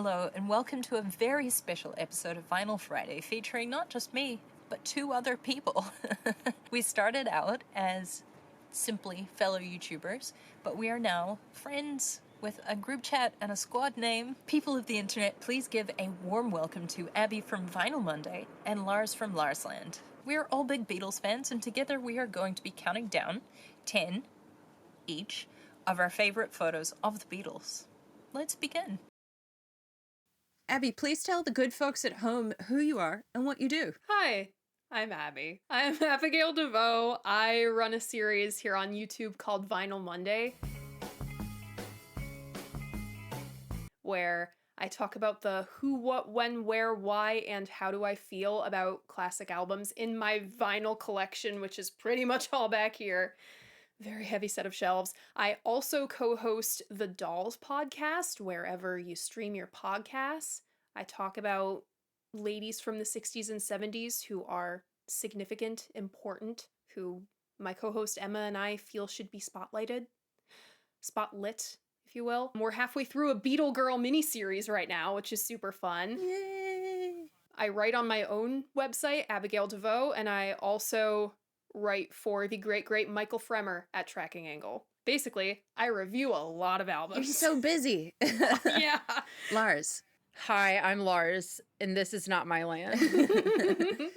Hello, and welcome to a very special episode of Vinyl Friday featuring not just me, but two other people. We started out as simply fellow YouTubers, but we are now friends with a group chat and a squad name. People of the internet, please give a warm welcome to Abby from Vinyl Monday and Lars from Lars Land. We are all big Beatles fans, and together we are going to be counting down 10 each of our favorite photos of the Beatles. Let's begin. Abby, please tell the good folks at home who you are and what you do. Hi, I'm Abby. I'm Abigail Devoe. I run a series here on YouTube called Vinyl Monday, where I talk about the who, what, when, where, why, and how do I feel about classic albums in my vinyl collection, which is pretty much all back here. Very heavy set of shelves. I also co-host the Dolls podcast, wherever you stream your podcasts. I talk about ladies from the 60s and 70s who are significant, important, who my co-host Emma and I feel should be spotlit, if you will. We're halfway through a Beatle Girl miniseries right now, which is super fun. Yay! I write on my own website, Abigail Devoe, and I also write for the great Michael Fremer at Tracking Angle. Basically, I review a lot of albums. You're so busy. Yeah. Lars. Hi, I'm Lars, and this is not my land.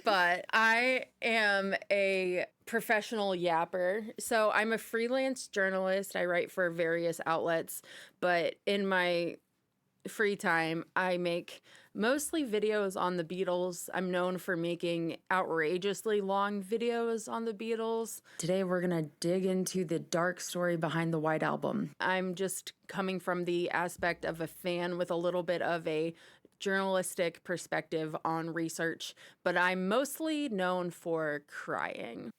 But I am a professional yapper. So I'm a freelance journalist. I write for various outlets, but in my free time, I make mostly videos on the Beatles. I'm known for making outrageously long videos on the Beatles. Today we're gonna dig into the dark story behind the White Album. I'm just coming from the aspect of a fan with a little bit of a journalistic perspective on research, but I'm mostly known for crying.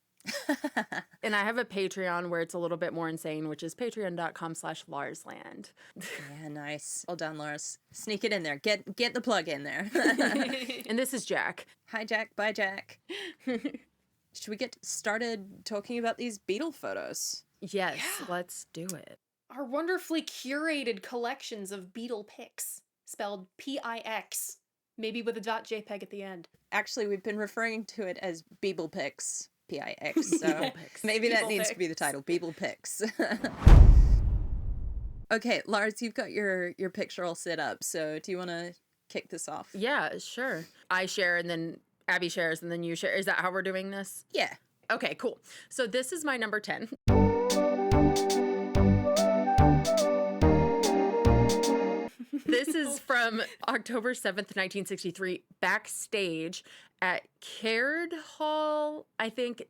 And I have a Patreon where it's a little bit more insane, which is patreon.com/LarsLand. Yeah, nice. Well done, Lars. Sneak it in there. Get the plug in there. And this is Jack. Hi, Jack. Bye, Jack. Should we get started talking about these Beatle photos? Yes, Yeah. let's do it. Our wonderfully curated collections of Beatle pics, spelled P-I-X, maybe with a .jpeg at the end. Actually, we've been referring to it as Beeble Pics. P-I-X. So maybe that Beeble needs to be the Pics. title. Beeble Pics. Okay, Lars, you've got your picture all set up. So do you want to kick this off? Yeah, sure. I share and then Abby shares and then you share. Is that how we're doing this? Yeah. Okay, cool. So this is my number 10. This is from October 7th, 1963, backstage at Caird Hall, I think,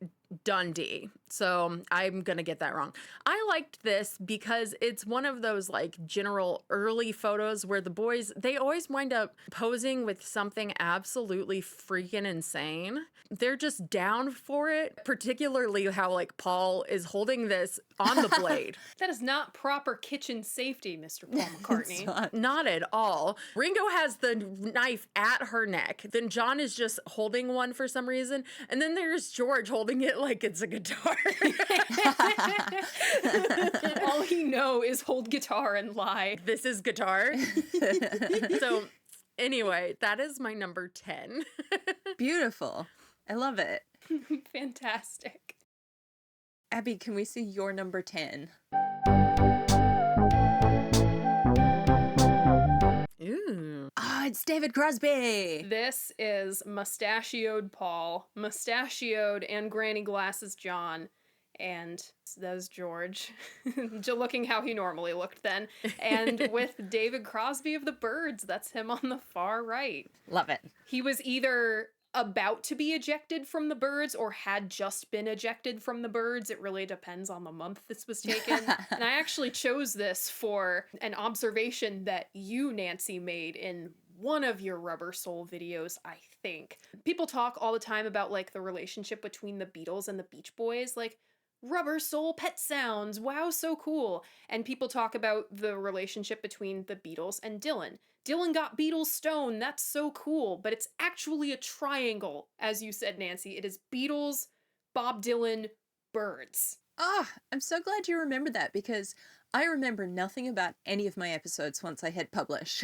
Dundee. So I'm going to get that wrong. I liked this because it's one of those like general early photos where the boys, they always wind up posing with something absolutely freaking insane. They're just down for it, particularly how like Paul is holding this on the blade. That is not proper kitchen safety, Mr. Paul McCartney. Not at all. Ringo has the knife at her neck. Then John is just holding one for some reason. And then there's George holding it like it's a guitar. All he know is hold guitar and lie. This is guitar. So anyway, that is my number 10. Beautiful. I love it. Fantastic. Abby, can we see your number 10? Ooh. Oh, it's David Crosby. This is mustachioed Paul, mustachioed and granny glasses John, and there's George, looking how he normally looked then, and with David Crosby of the Byrds, that's him on the far right. Love it. He was either about to be ejected from the Byrds or had just been ejected from the Byrds. It really depends on the month this was taken. And I actually chose this for an observation that you, Nancy, made in one of your Rubber Soul videos, I think. People talk all the time about like the relationship between the Beatles and the Beach Boys, like Rubber Soul Pet Sounds, wow, so cool. And people talk about the relationship between the Beatles and Dylan. Dylan got Beatles Stone, that's so cool, but it's actually a triangle, as you said, Nancy. It is Beatles, Bob Dylan, Byrds. Oh, I'm so glad you remembered that because I remember nothing about any of my episodes once I hit publish.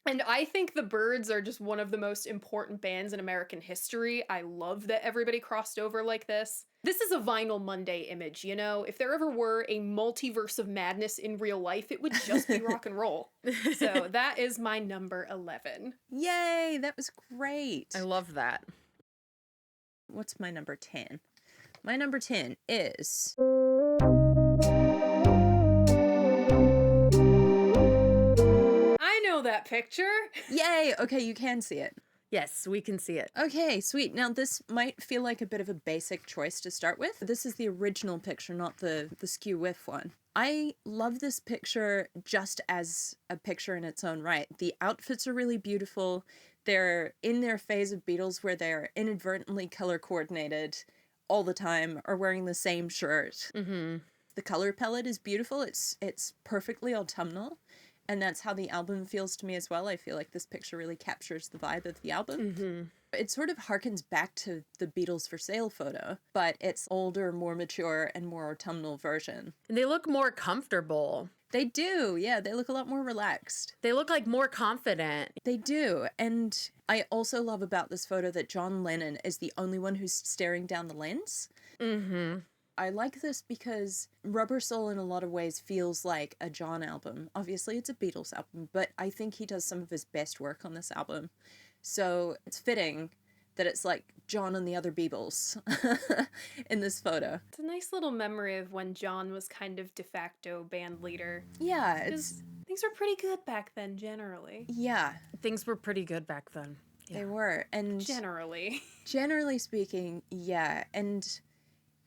And I think the Byrds are just one of the most important bands in American history. I love that everybody crossed over like this. This is a Vinyl Monday image, you know? If there ever were a multiverse of madness in real life, it would just be rock and roll. So that is my number 11. Yay, that was great. I love that. What's my number 10? My number 10 is... I know that picture. Yay! Okay, you can see it. Yes, we can see it. Okay, sweet. Now, this might feel like a bit of a basic choice to start with. This is the original picture, not the skew whiff one. I love this picture just as a picture in its own right. The outfits are really beautiful. They're in their phase of Beatles where they're inadvertently color coordinated all the time or wearing the same shirt. Mm-hmm. The color palette is beautiful. It's perfectly autumnal. And that's how the album feels to me as well. I feel like this picture really captures the vibe of the album. Mm-hmm. It sort of harkens back to the Beatles for Sale photo, but it's older, more mature, and more autumnal version. And they look more comfortable. They do, yeah. They look a lot more relaxed. They look like more confident. They do. And I also love about this photo that John Lennon is the only one who's staring down the lens. Mm-hmm. I like this because Rubber Soul in a lot of ways feels like a John album. Obviously, it's a Beatles album, but I think he does some of his best work on this album. So it's fitting that it's like John and the other Beatles in this photo. It's a nice little memory of when John was kind of de facto band leader. Yeah, it's... Things were pretty good back then, generally. Yeah. Things were pretty good back then. Yeah. They were. And generally speaking, yeah. And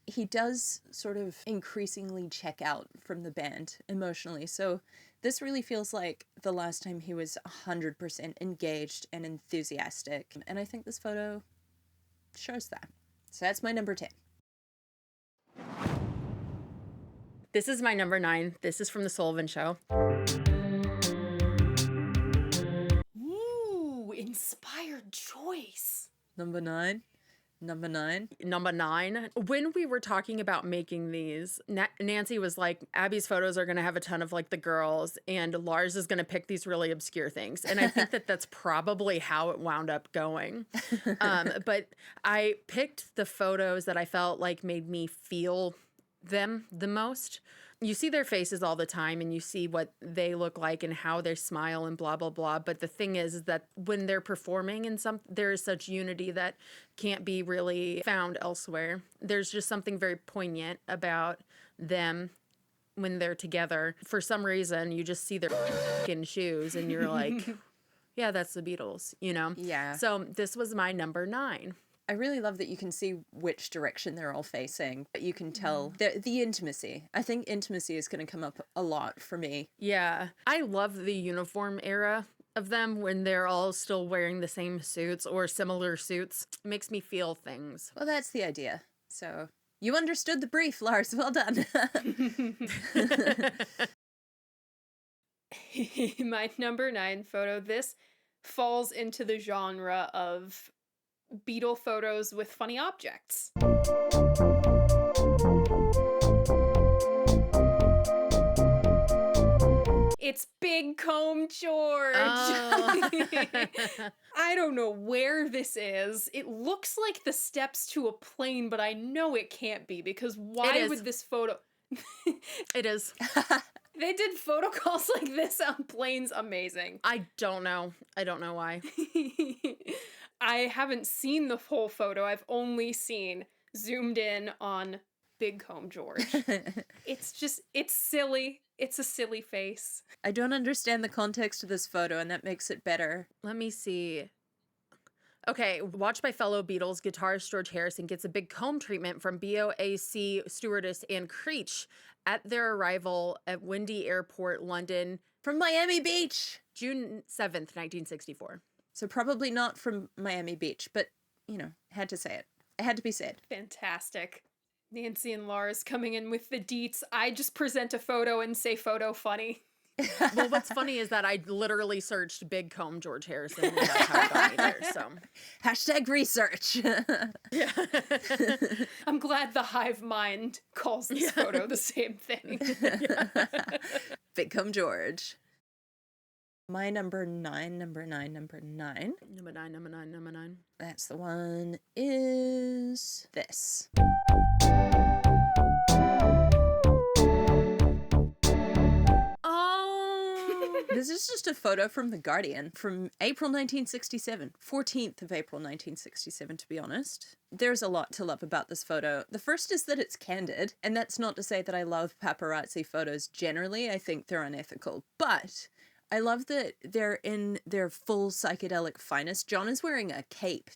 he does sort of increasingly check out from the band emotionally. So this really feels like the last time he was 100% engaged and enthusiastic. And I think this photo shows that. So that's my number 10. This is my number 9. This is from The Sullivan Show. Ooh, inspired choice. Number 9. Number 9. Number 9. When we were talking about making these, Nancy was like, Abby's photos are going to have a ton of like the girls and Lars is going to pick these really obscure things. And I think that that's probably how it wound up going. But I picked the photos that I felt like made me feel them the most. You see their faces all the time and you see what they look like and how they smile and blah, blah, blah. But the thing is that when they're performing in there is such unity that can't be really found elsewhere. There's just something very poignant about them when they're together. For some reason, you just see their fucking shoes and you're like, yeah, that's the Beatles, you know? Yeah. So this was my number 9. I really love that you can see which direction they're all facing, but you can tell the intimacy. I think intimacy is going to come up a lot for me. Yeah. I love the uniform era of them when they're all still wearing the same suits or similar suits. It makes me feel things. Well, that's the idea. So you understood the brief, Lars. Well done. My number 9 photo, this falls into the genre of Beatle photos with funny objects. It's Big Comb George. Oh. I don't know where this is. It looks like the steps to a plane, but I know it can't be because why would this photo... It is. They did photo calls like this on planes. Amazing. I don't know. I don't know why. I haven't seen the whole photo. I've only seen zoomed in on Big Comb George. It's silly. It's a silly face. I don't understand the context of this photo, and that makes it better. Let me see. Okay, watched by fellow Beatles guitarist George Harrison gets a big comb treatment from BOAC stewardess Anne Creech at their arrival at Windy Airport, London. From Miami Beach! June 7th, 1964. So probably not from Miami Beach, but, you know, had to say it. It had to be said. Fantastic. Nancy and Lars coming in with the deets. I just present a photo and say photo funny. Well, what's funny is that I literally searched big comb George Harrison, and that's how I got me there, so. Hashtag research. Yeah. I'm glad the hive mind calls this photo the same thing. Big Comb George. My number nine. Number 9. That's the one, is this. Oh! This is just a photo from The Guardian from April 1967, 14th of April 1967, to be honest. There's a lot to love about this photo. The first is that it's candid, and that's not to say that I love paparazzi photos generally. I think they're unethical, but I love that they're in their full psychedelic finest. John is wearing a cape.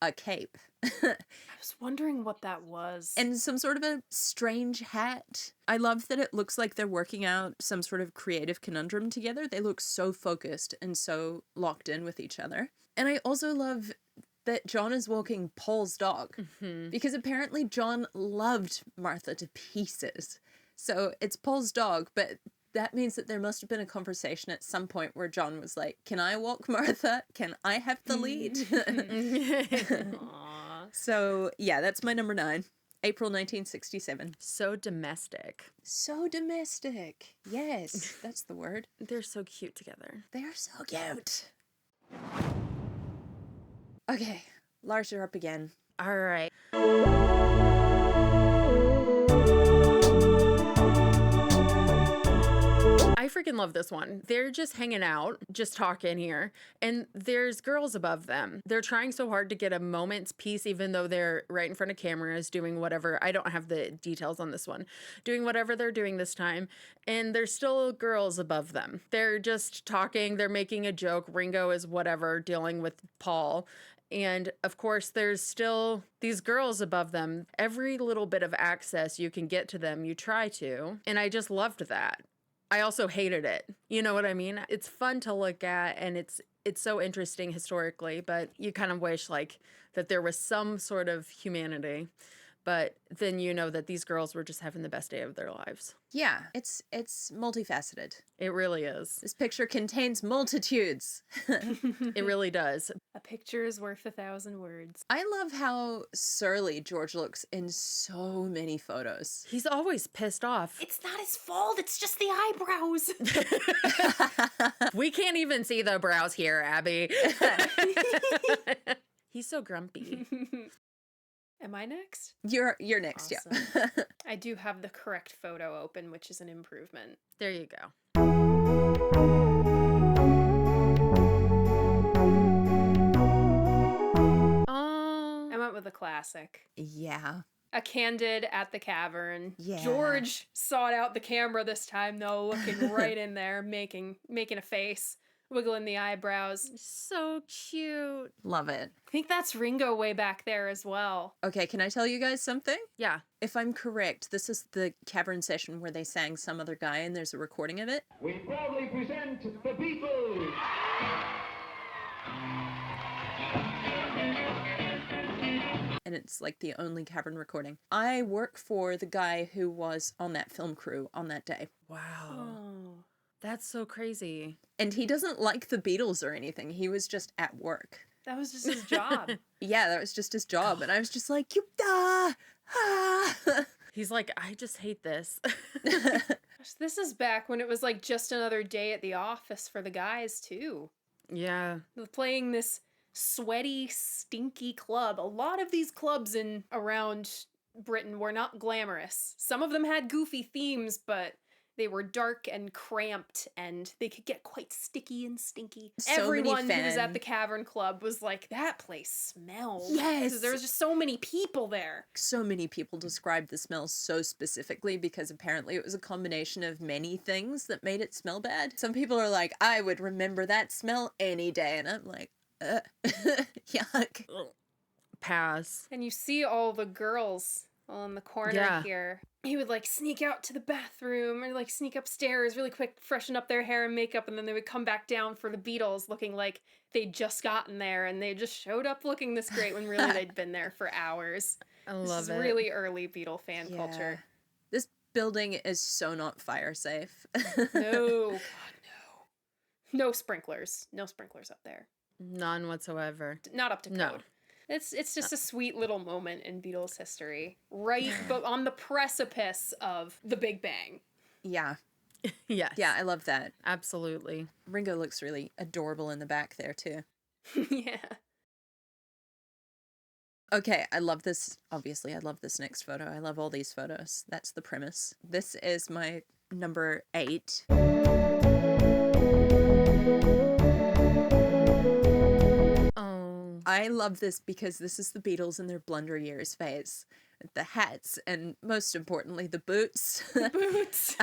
I was wondering what that was. And some sort of a strange hat. I love that it looks like they're working out some sort of creative conundrum together. They look so focused and so locked in with each other. And I also love that John is walking Paul's dog, because apparently John loved Martha to pieces. So it's Paul's dog, but that means that there must have been a conversation at some point where John was like, can I walk Martha? Can I have the lead? So, yeah, that's my number 9. April 1967. So domestic. So domestic. Yes, that's the word. They're so cute together. They're so cute. Okay, Lars, you're up again. All right. I freaking love this one. They're just hanging out, just talking here, and there's girls above them. They're trying so hard to get a moment's peace, even though they're right in front of cameras doing whatever. I don't have the details on this one. Doing whatever they're doing this time, and there's still girls above them. They're just talking. They're making a joke. Ringo is whatever, dealing with Paul. And of course, there's still these girls above them. Every little bit of access you can get to them, you try to. And I just loved that. I also hated it. You know what I mean? It's fun to look at, and it's so interesting historically, but you kind of wish like that there was some sort of humanity. But then you know that these girls were just having the best day of their lives. Yeah, it's multifaceted. It really is. This picture contains multitudes. It really does. A picture is worth 1,000 words. I love how surly George looks in so many photos. He's always pissed off. It's not his fault, it's just the eyebrows. We can't even see the brows here, Abby. He's so grumpy. Am I next? You're next, Awesome. yeah. I do have the correct photo open, which is an improvement. There you go. Oh. I went with a classic. Yeah. A candid at the cavern. Yeah. George sought out the camera this time, though, looking right in there, making a face, wiggling the eyebrows. So cute. Love it. I think that's Ringo way back there as well. Okay, can I tell you guys something? Yeah. If I'm correct, this is the cavern session where they sang Some Other Guy and there's a recording of it. We proudly present the Beatles. And it's like the only cavern recording. I work for the guy who was on that film crew on that day. Wow. Oh. That's so crazy. And he doesn't like the Beatles or anything. He was just at work. That was just his job. Yeah, that was just his job. And I was just like, you ah. He's like, I just hate this. Gosh, this is back when it was like just another day at the office for the guys, too. Yeah. Playing this sweaty, stinky club. A lot of these clubs in around Britain were not glamorous. Some of them had goofy themes, but they were dark and cramped, and they could get quite sticky and stinky. So Everyone many who was at fan- the Cavern Club was like, that place smells. Yes. 'Cause there was just so many people there. So many people described the smell so specifically because apparently it was a combination of many things that made it smell bad. Some people are like, I would remember that smell any day. And I'm like, yuck. Pass. And you see all the girls all in the corner Yeah. here. He would like sneak out to the bathroom or like sneak upstairs really quick, freshen up their hair and makeup, and then they would come back down for the Beatles looking like they'd just gotten there and they just showed up looking this great when really they'd been there for hours. I This love is it. really early Beatle fan culture. This building is so not fire safe. No, God, no. No sprinklers. No sprinklers up there. None whatsoever. Not up to code. No. It's just a sweet little moment in Beatles history, right? But on the precipice of the Big Bang. Yeah. Yes. Yeah, I love that. Absolutely. Ringo looks really adorable in the back there, too. Yeah. Okay, I love this. Obviously, I love this next photo. I love all these photos. That's the premise. This is my number 8. Oh. I love this because this is the Beatles in their blunder years phase. The hats and most importantly the boots. Boots.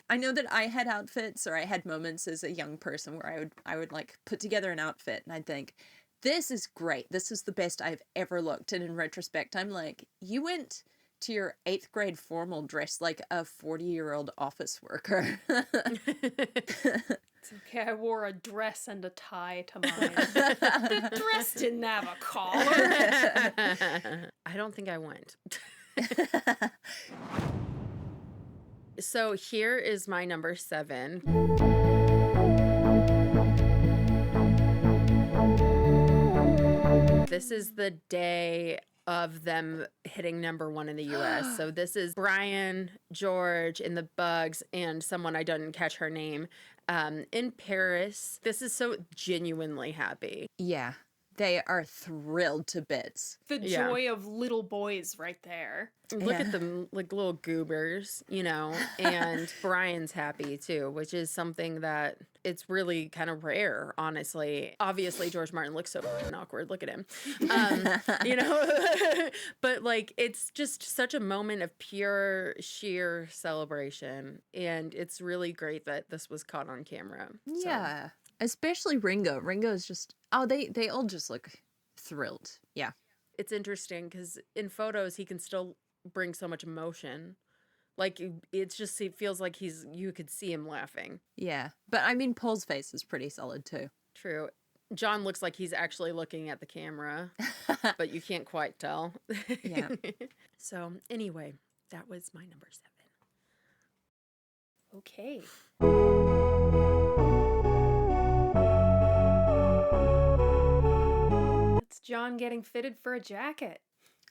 I know that I had outfits, or I had moments as a young person where I would like put together an outfit and I'd think, this is great. This is the best I've ever looked. And in retrospect, I'm like, you went to your 8th grade formal dressed like a 40-year-old office worker. It's okay, I wore a dress and a tie to mine. The dress didn't have a collar. I don't think I went. So here is my number 7. This is the day of them hitting number 1 in the US. So this is Brian, George, and the Bugs, and someone I didn't catch her name, in Paris. This is so genuinely happy. Yeah, they are thrilled to bits. The Yeah. joy of little boys right there. Look at them like little goobers, you know, and Brian's happy too, which is something that it's really kind of rare, honestly. Obviously, George Martin looks so fucking awkward. Look at him, you know, but like it's just such a moment of pure, sheer celebration. And it's really great that this was caught on camera. So, Yeah, especially Ringo. Ringo's just, oh, they all just look thrilled. Yeah. it's interesting because in photos, he can still bring so much emotion. Like it's just, it feels like you could see him laughing. Yeah. But I mean, Paul's face is pretty solid too. True. John looks like he's actually looking at the camera, but you can't quite tell. Yeah. So anyway, that was my number 7. Okay. That's John getting fitted for a jacket.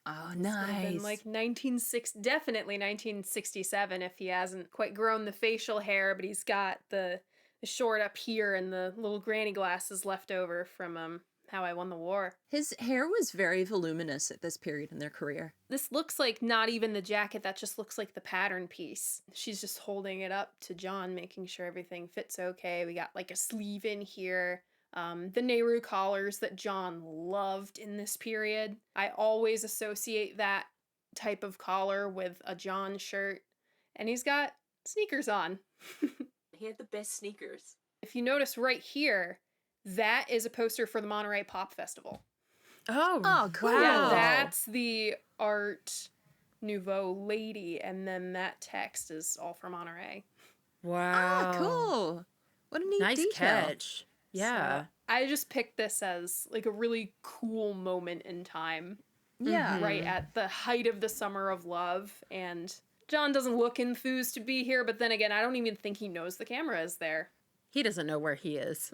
Oh, This would have been nice. like definitely 1967 if he hasn't quite grown the facial hair, but he's got the short up here and the little granny glasses left over from How I Won the War. His hair was very voluminous at this period in their career. This looks like not even the jacket, that just looks like the pattern piece. She's just holding it up to John, making sure everything fits okay. We got like a sleeve in here. The Nehru collars that John loved in this period. I always associate that type of collar with a John shirt. And he's got sneakers on. He had the best sneakers. If you notice right here, that is a poster for the Monterey Pop Festival. Oh, cool. Yeah, Wow. that's the Art Nouveau lady, and then that text is all from Monterey. Wow. Ah, cool. What a neat Nice detail. catch. Yeah. So I just picked this as like a really cool moment in time, Yeah. Mhm. right at the height of the summer of love. And John doesn't look enthused to be here, but then again, I don't even think he knows the camera is there. He doesn't know where he is.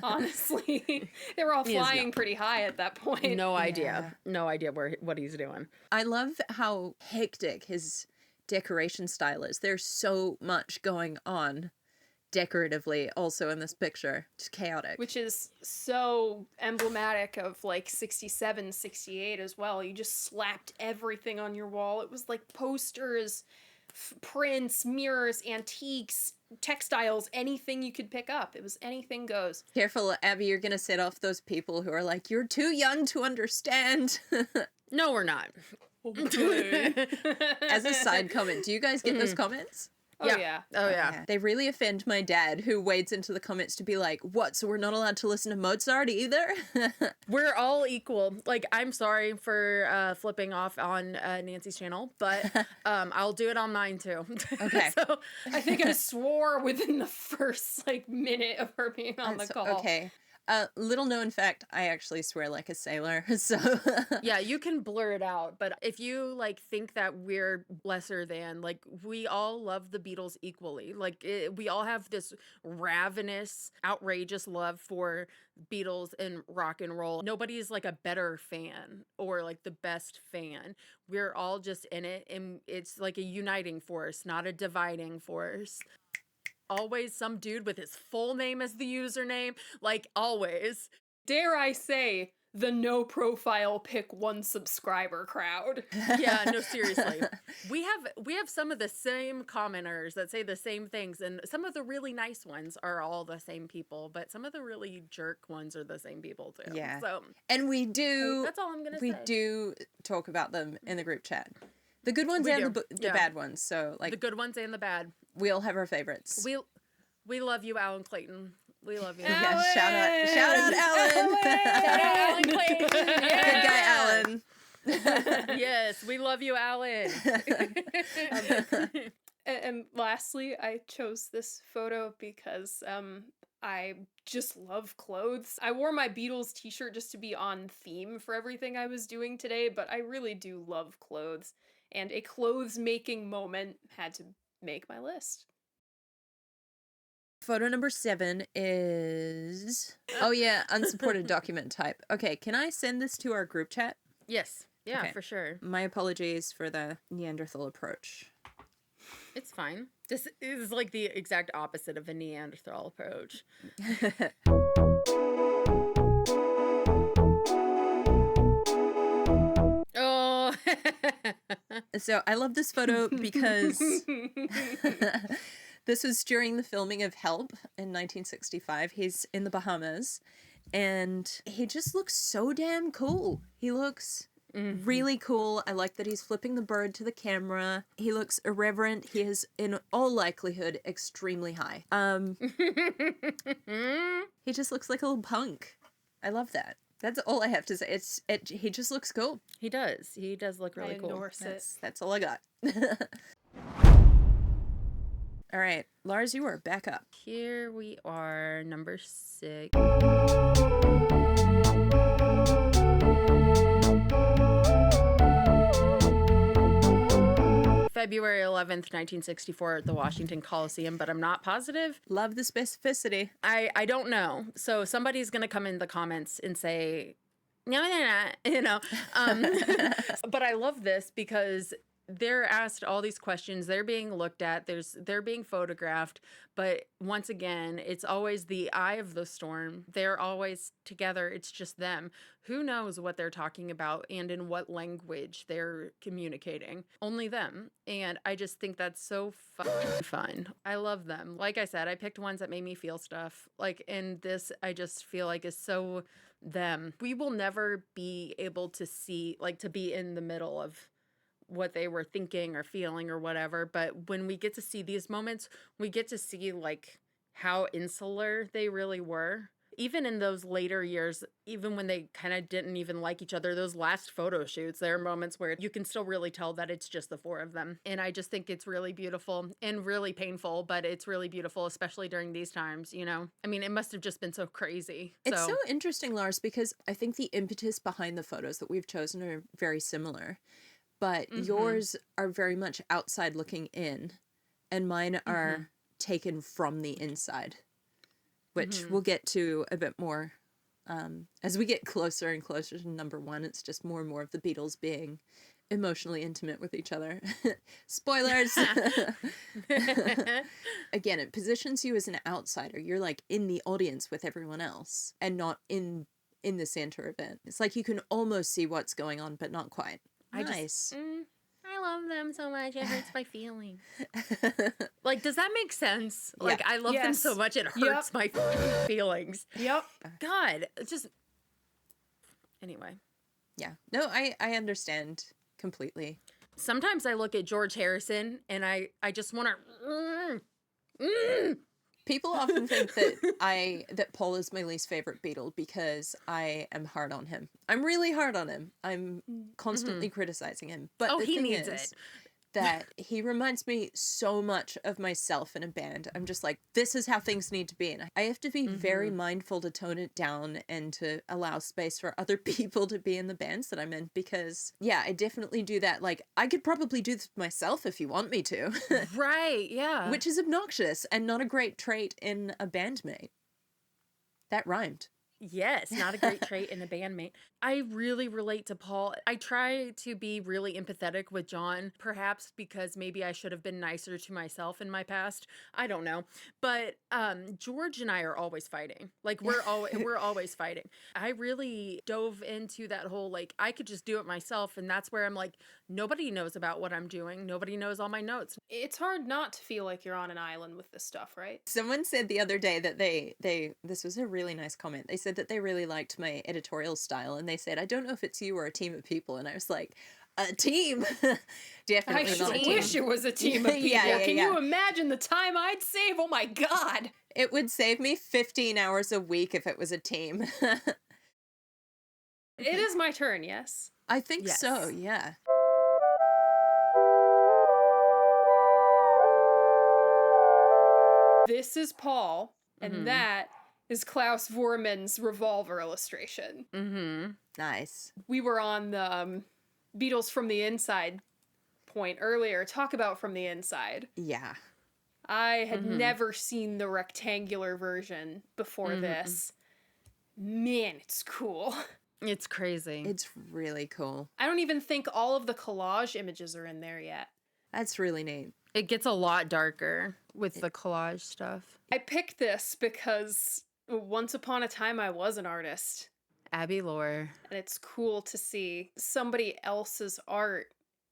Honestly, they were all He is flying not. pretty high at that point. No idea. No idea what he's doing. I love how hectic his decoration style is. There's so much going on decoratively also in this picture. Just chaotic. Which is so emblematic of like 67, 68 as well. You just slapped everything on your wall. It was like posters, prints, mirrors, antiques, textiles, anything you could pick up. It was anything goes. Careful, Abby, you're going to set off those people who are like, you're too young to understand. No, we're not. Okay. As a side comment, do you guys get those comments? Oh yeah. Oh, yeah. They really offend my dad, who wades into the comments to be like, what, so we're not allowed to listen to Mozart either? We're all equal. Like, I'm sorry for flipping off on Nancy's channel, but I'll do it on mine too. Okay. So, I think I swore within the first like minute of her being on the call. Okay. Little known fact, I actually swear like a sailor, so... Yeah, you can blur it out, but if you, like, think that we're lesser than, like, we all love the Beatles equally. Like, we all have this ravenous, outrageous love for Beatles and rock and roll. Nobody's, like, a better fan or, like, the best fan. We're all just in it, and it's, like, a uniting force, not a dividing force. Always some dude with his full name as the username, like, always. Dare I say, the no profile pick one subscriber crowd. Yeah, no, seriously. We have some of the same commenters that say the same things, and some of the really nice ones are all the same people, but some of the really jerk ones are the same people too. Yeah. So And we do... that's all I'm gonna We say. do talk about them in the group chat. The good ones We and do, the yeah. bad ones. So, like, The good ones and the bad. we all have our favorites. We love you, Alan Clayton. We love you. Yeah, shout out Alan. Alan Clayton. Good guy, Alan. Yes, we love you, Alan. And lastly, I chose this photo because I just love clothes. I wore my Beatles t-shirt just to be on theme for everything I was doing today, but I really do love clothes. And a clothes making moment had to make my list. Photo number 7 is... Oh, yeah, unsupported document type. Okay, can I send this to our group chat? Yes. Yeah, Okay. for sure. My apologies for the Neanderthal approach. It's fine. This is like the exact opposite of a Neanderthal approach. Oh. So I love this photo because this was during the filming of Help in 1965. He's in the Bahamas and he just looks so damn cool. He looks really cool. I like that he's flipping the bird to the camera. He looks irreverent. He is, in all likelihood, extremely high. He just looks like a little punk. I love that. That's all I have to say. He just looks cool. He does. He does look really I cool. endorse it. That's all I got. All right, Lars, you are back up. Here we are, number 6. February 11th, 1964 at the Washington Coliseum, but I'm not positive. Love the specificity. I don't know. So somebody's going to come in the comments and say, no, they're not, you know. But I love this because they're asked all these questions. They're being looked at. They're being photographed. But once again, it's always the eye of the storm. They're always together. It's just them. Who knows what they're talking about and in what language they're communicating? Only them. And I just think that's so fun. I love them. Like I said, I picked ones that made me feel stuff. Like, and this, I just feel like is so them. We will never be able to see, like, to be in the middle of what they were thinking or feeling or whatever. But when we get to see these moments, we get to see, like, how insular they really were. Even in those later years, even when they kind of didn't even like each other, those last photo shoots, there are moments where you can still really tell that it's just the four of them. And I just think it's really beautiful and really painful, but it's really beautiful, especially during these times, you know? I mean, it must have just been so crazy. It's so interesting, Lars, because I think the impetus behind the photos that we've chosen are very similar. But yours are very much outside looking in, and mine are taken from the inside, which we'll get to a bit more as we get closer and closer to number 1. It's just more and more of the Beatles being emotionally intimate with each other. Spoilers! Again, it positions you as an outsider. You're like in the audience with everyone else and not in the center event. It's like you can almost see what's going on, but not quite. Nice. I love them so much. It hurts my feelings. Like, does that make sense? Yeah. Like, I love them so much. It hurts my feelings. Yep. God, it's just. Anyway. Yeah. No, I understand completely. Sometimes I look at George Harrison and I just want to. People often think that Paul is my least favorite Beatle because I am hard on him. I'm really hard on him. I'm constantly criticizing him. But Oh, the he thing needs is, it. that he reminds me so much of myself in a band. I'm just like, this is how things need to be. And I have to be very mindful to tone it down and to allow space for other people to be in the bands that I'm in, because, yeah, I definitely do that. Like, I could probably do this myself if you want me to. Right, yeah. Which is obnoxious and not a great trait in a bandmate. That rhymed. Yes, not a great trait in a bandmate. I really relate to Paul. I try to be really empathetic with John, perhaps because maybe I should have been nicer to myself in my past. I don't know. But George and I are always fighting. Like we're always fighting. I really dove into that whole like I could just do it myself, and that's where I'm like, nobody knows about what I'm doing. Nobody knows all my notes. It's hard not to feel like you're on an island with this stuff, right? Someone said the other day that this was a really nice comment. They said that they really liked my editorial style, and they said, I don't know if it's you or a team of people. And I was like, a team? Definitely not a team. I wish it was a team of people. Can yeah. you imagine the time I'd save? Oh my God. It would save me 15 hours a week if it was a team. It is my turn, yes? I think so, yeah. This is Paul, and that is Klaus Vormann's Revolver illustration. Mm-hmm. Nice. We were on the Beatles from the Inside point earlier. Talk about from the inside. Yeah. I had never seen the rectangular version before this. Man, it's cool. It's crazy. It's really cool. I don't even think all of the collage images are in there yet. That's really neat. It gets a lot darker with the collage stuff. I picked this because once upon a time I was an artist. Abby Lore. And it's cool to see somebody else's art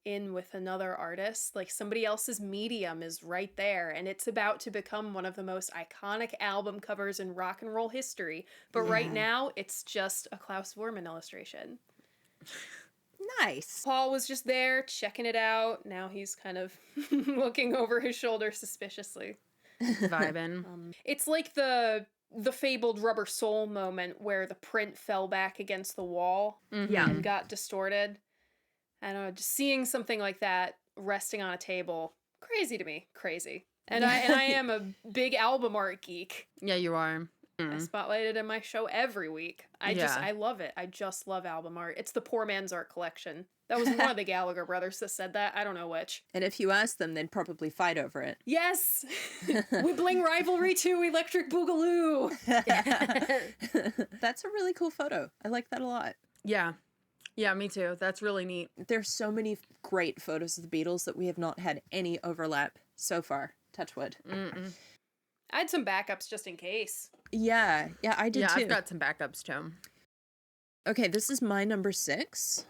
in with another artist. Like somebody else's medium is right there, and it's about to become one of the most iconic album covers in rock and roll history. But right now, it's just a Klaus Vormann illustration. Nice. Paul was just there checking it out. Now he's kind of looking over his shoulder suspiciously. Vibing. It's like the fabled Rubber Soul moment where the print fell back against the wall and got distorted. I don't know, just seeing something like that resting on a table, crazy to me, crazy. And I am a big album art geek. Yeah, you are. I spotlight it in my show every week. I love it. I just love album art. It's the poor man's art collection. That was one of the Gallagher brothers that said that. I don't know which. And if you ask them, they'd probably fight over it. Yes! Wibbling Rivalry 2 Electric Boogaloo! That's a really cool photo. I like that a lot. Yeah. Yeah, me too. That's really neat. There's so many great photos of the Beatles that we have not had any overlap so far. Touch wood. I had some backups just in case. Yeah, I did too. Yeah, I've got some backups too. Okay, this is my number 6.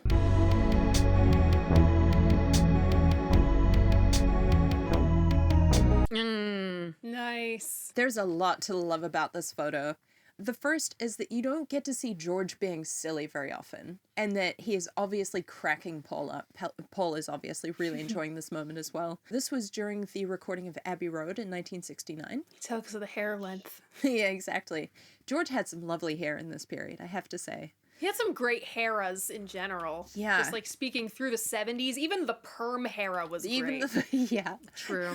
Nice. There's a lot to love about this photo. The first is that you don't get to see George being silly very often, and that he is obviously cracking Paul up. Paul is obviously really enjoying this moment as well. This was during the recording of Abbey Road in 1969. You tell because of the hair length. Yeah, exactly. George had some lovely hair in this period, I have to say. He had some great hairas in general. Yeah. Just like speaking through the 70s, even the perm hera was great. Yeah. True.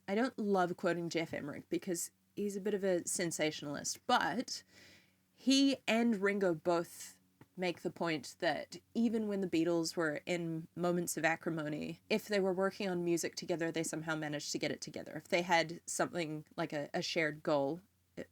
I don't love quoting Jeff Emmerich because he's a bit of a sensationalist, but he and Ringo both make the point that even when the Beatles were in moments of acrimony, if they were working on music together, they somehow managed to get it together. If they had something like a shared goal,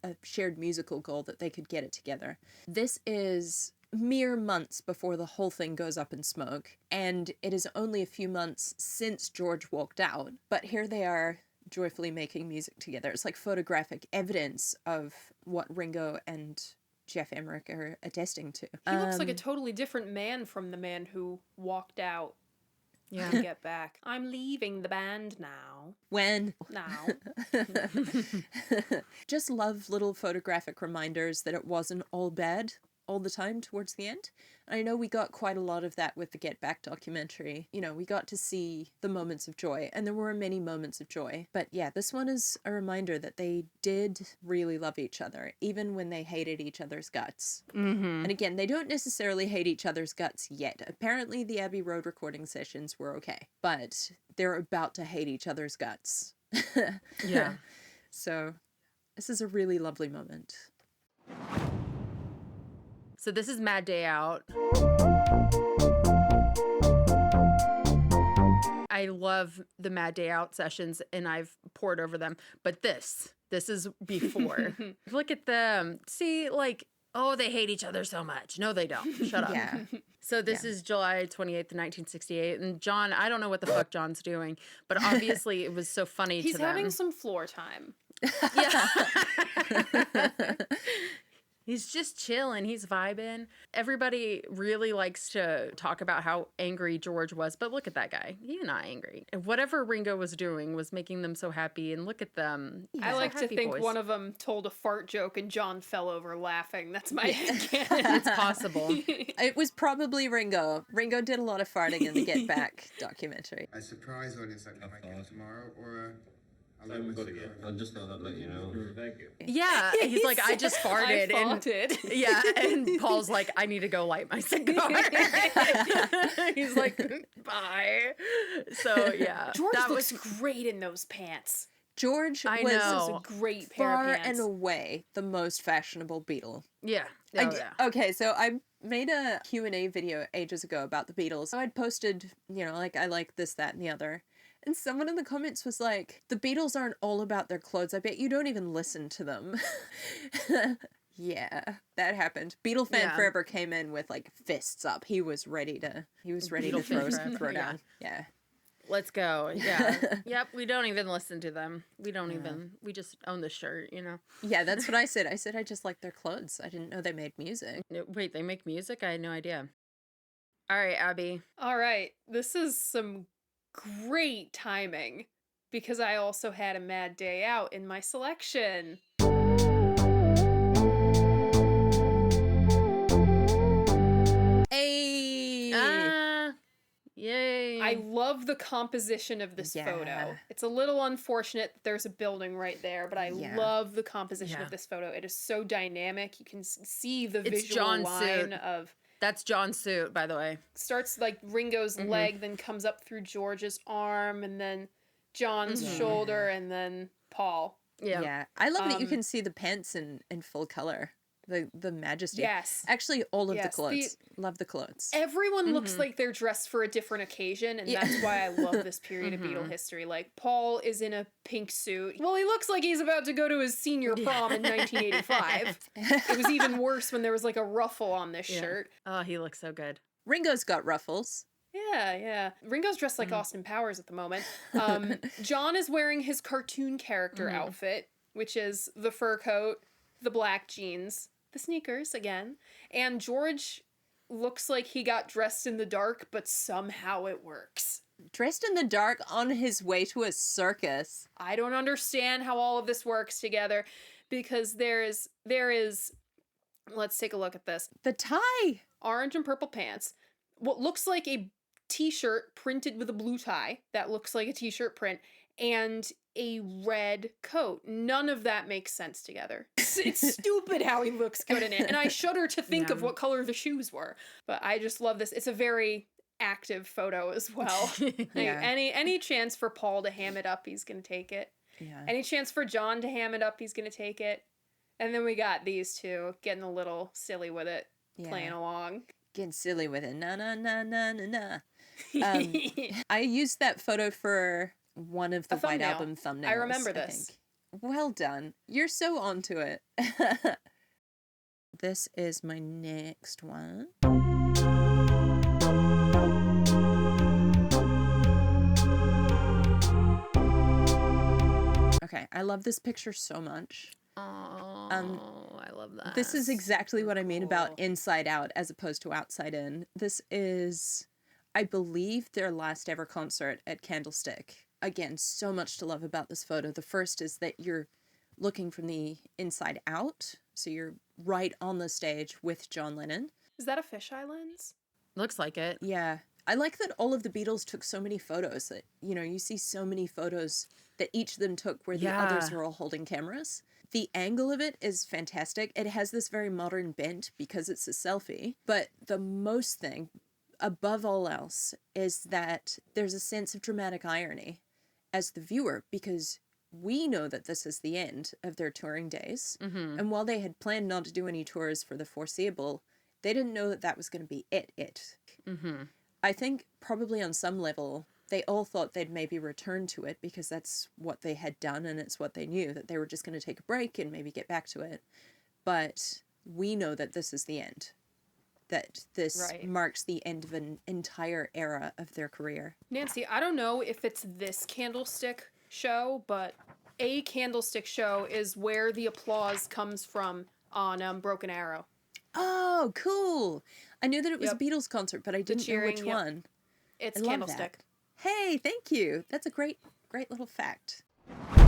a shared musical goal, that they could get it together. This is mere months before the whole thing goes up in smoke, and it is only a few months since George walked out, but here they are joyfully making music together. It's like photographic evidence of what Ringo and Jeff Emmerich are attesting to. He looks like a totally different man from the man who walked out Yeah. to get back. I'm leaving the band now. When? Now. Just love little photographic reminders that it wasn't all bad all the time towards the end. And I know we got quite a lot of that with the Get Back documentary. You know, we got to see the moments of joy, and there were many moments of joy. But yeah, this one is a reminder that they did really love each other, even when they hated each other's guts. Mm-hmm. And again, they don't necessarily hate each other's guts yet. Apparently, the Abbey Road recording sessions were okay, but they're about to hate each other's guts. Yeah. So this is a really lovely moment. So this is Mad Day Out. I love the Mad Day Out sessions, and I've poured over them. But this is before. Look at them. See, like, oh, they hate each other so much. No, they don't. Shut up. Yeah. So this is July 28th, 1968. And John, I don't know what the fuck John's doing, but obviously it was so funny He's to them. having some floor time. Yeah. He's just chilling. He's vibing. Everybody really likes to talk about how angry George was, but look at that guy. He's not angry. And whatever Ringo was doing was making them so happy, and look at them. I like to think boys. one of them told a fart joke and John fell over laughing. That's my headcanon. It's possible. It was probably Ringo. Ringo did a lot of farting in the Get Back documentary. A surprise audience that might get tomorrow, or I haven't got it yet. I'll just let you know. Thank you. Yeah, he's like, I just farted. I and farted. yeah, and Paul's like, I need to go light my cigar. He's like, bye. So yeah, George that looks was great in those pants. George I was know. This is a great pair far of pants. and away the most fashionable Beatle. yeah. Oh, yeah. Okay, so I made a Q&A video ages ago about the Beatles. So I'd posted, you know, like, I like this, that, and the other. And someone in the comments was like, the Beatles aren't all about their clothes. I bet you don't even listen to them. Yeah, that happened. Beatle fan Yeah. forever came in with like fists up. He was ready to Beatle throw fan forever, down. Yeah. Let's go. Yeah. Yep. We don't even listen to them. We don't even. We just own the shirt, you know? Yeah, that's what I said. I said I just like their clothes. I didn't know they made music. No, wait, they make music? I had no idea. All right, Abby. All right, this is some great timing because I also had a Mad Day Out in my selection. Hey! Yay. I love the composition of this photo. Yeah. It's a little unfortunate that there's a building right there, but I Yeah. love the composition Yeah. of this photo. It is so dynamic. You can see the It's visual John's line suit. of That's John's suit, by the way. starts like Ringo's leg, then comes up through George's arm, and then John's shoulder, and then Paul. Yeah. Yeah. I love that you Um, can see the pants in full color. The majesty. Yes. Actually, all of the Yes, clothes. Love the clothes. Everyone looks like they're dressed for a different occasion, and Yeah. that's why I love this period of Beatle history. Like, Paul is in a pink suit. Well, he looks like he's about to go to his senior prom in 1985. It was even worse when there was like a ruffle on this shirt. Oh, he looks so good. Ringo's got ruffles. Yeah. Ringo's dressed like Austin Powers at the moment. John is wearing his cartoon character outfit, which is the fur coat, the black jeans, the sneakers again, and George looks like he got dressed in the dark, but somehow it works. Dressed in the dark on his way to a circus. I don't understand how all of this works together because there is let's take a look at this. The tie. Orange and purple pants. What looks like a t-shirt printed with a blue tie. That looks like a t-shirt print. And a red coat. None of that makes sense together. It's stupid how he looks good in it. And I shudder to think of what color the shoes were. But I just love this. It's a very active photo as well. Yeah. Any chance for Paul to ham it up, he's gonna take it. Yeah. Any chance for John to ham it up, he's gonna take it. And then we got these two getting a little silly with it, playing along. Getting silly with it. Na na na na na na. I used that photo for one of the White thumbnail. Album thumbnails. I remember this. think. Well done. You're so onto it. This is my next one. Okay, I love this picture so much. Oh, I love that. This is exactly what I mean about inside out as opposed to outside in. This is, I believe, their last ever concert at Candlestick. Again, so much to love about this photo. The first is that you're looking from the inside out So you're right on the stage with John Lennon. Is that a fisheye lens? Looks like it. Yeah. I like that all of the Beatles took so many photos that, you know, you see so many photos that each of them took where the others were all holding cameras. The angle of it is fantastic. It has this very modern bent because it's a selfie. But the most thing, above all else, is that there's a sense of dramatic irony as the viewer, because we know that this is the end of their touring days. Mm-hmm. And while they had planned not to do any tours for the foreseeable, they didn't know that that was going to be it. Mm-hmm. I think probably on some level, they all thought they'd maybe return to it because that's what they had done and it's what they knew, that they were just going to take a break and maybe get back to it. But we know that this is the end. That this marks the end of an entire era of their career. Nancy, I don't know if it's this Candlestick show, but a Candlestick show is where the applause comes from on Broken Arrow. Oh, cool. I knew that it was a Beatles concert, but I didn't know which one. It's I love Candlestick. that. Hey, thank you. That's a great little fact. I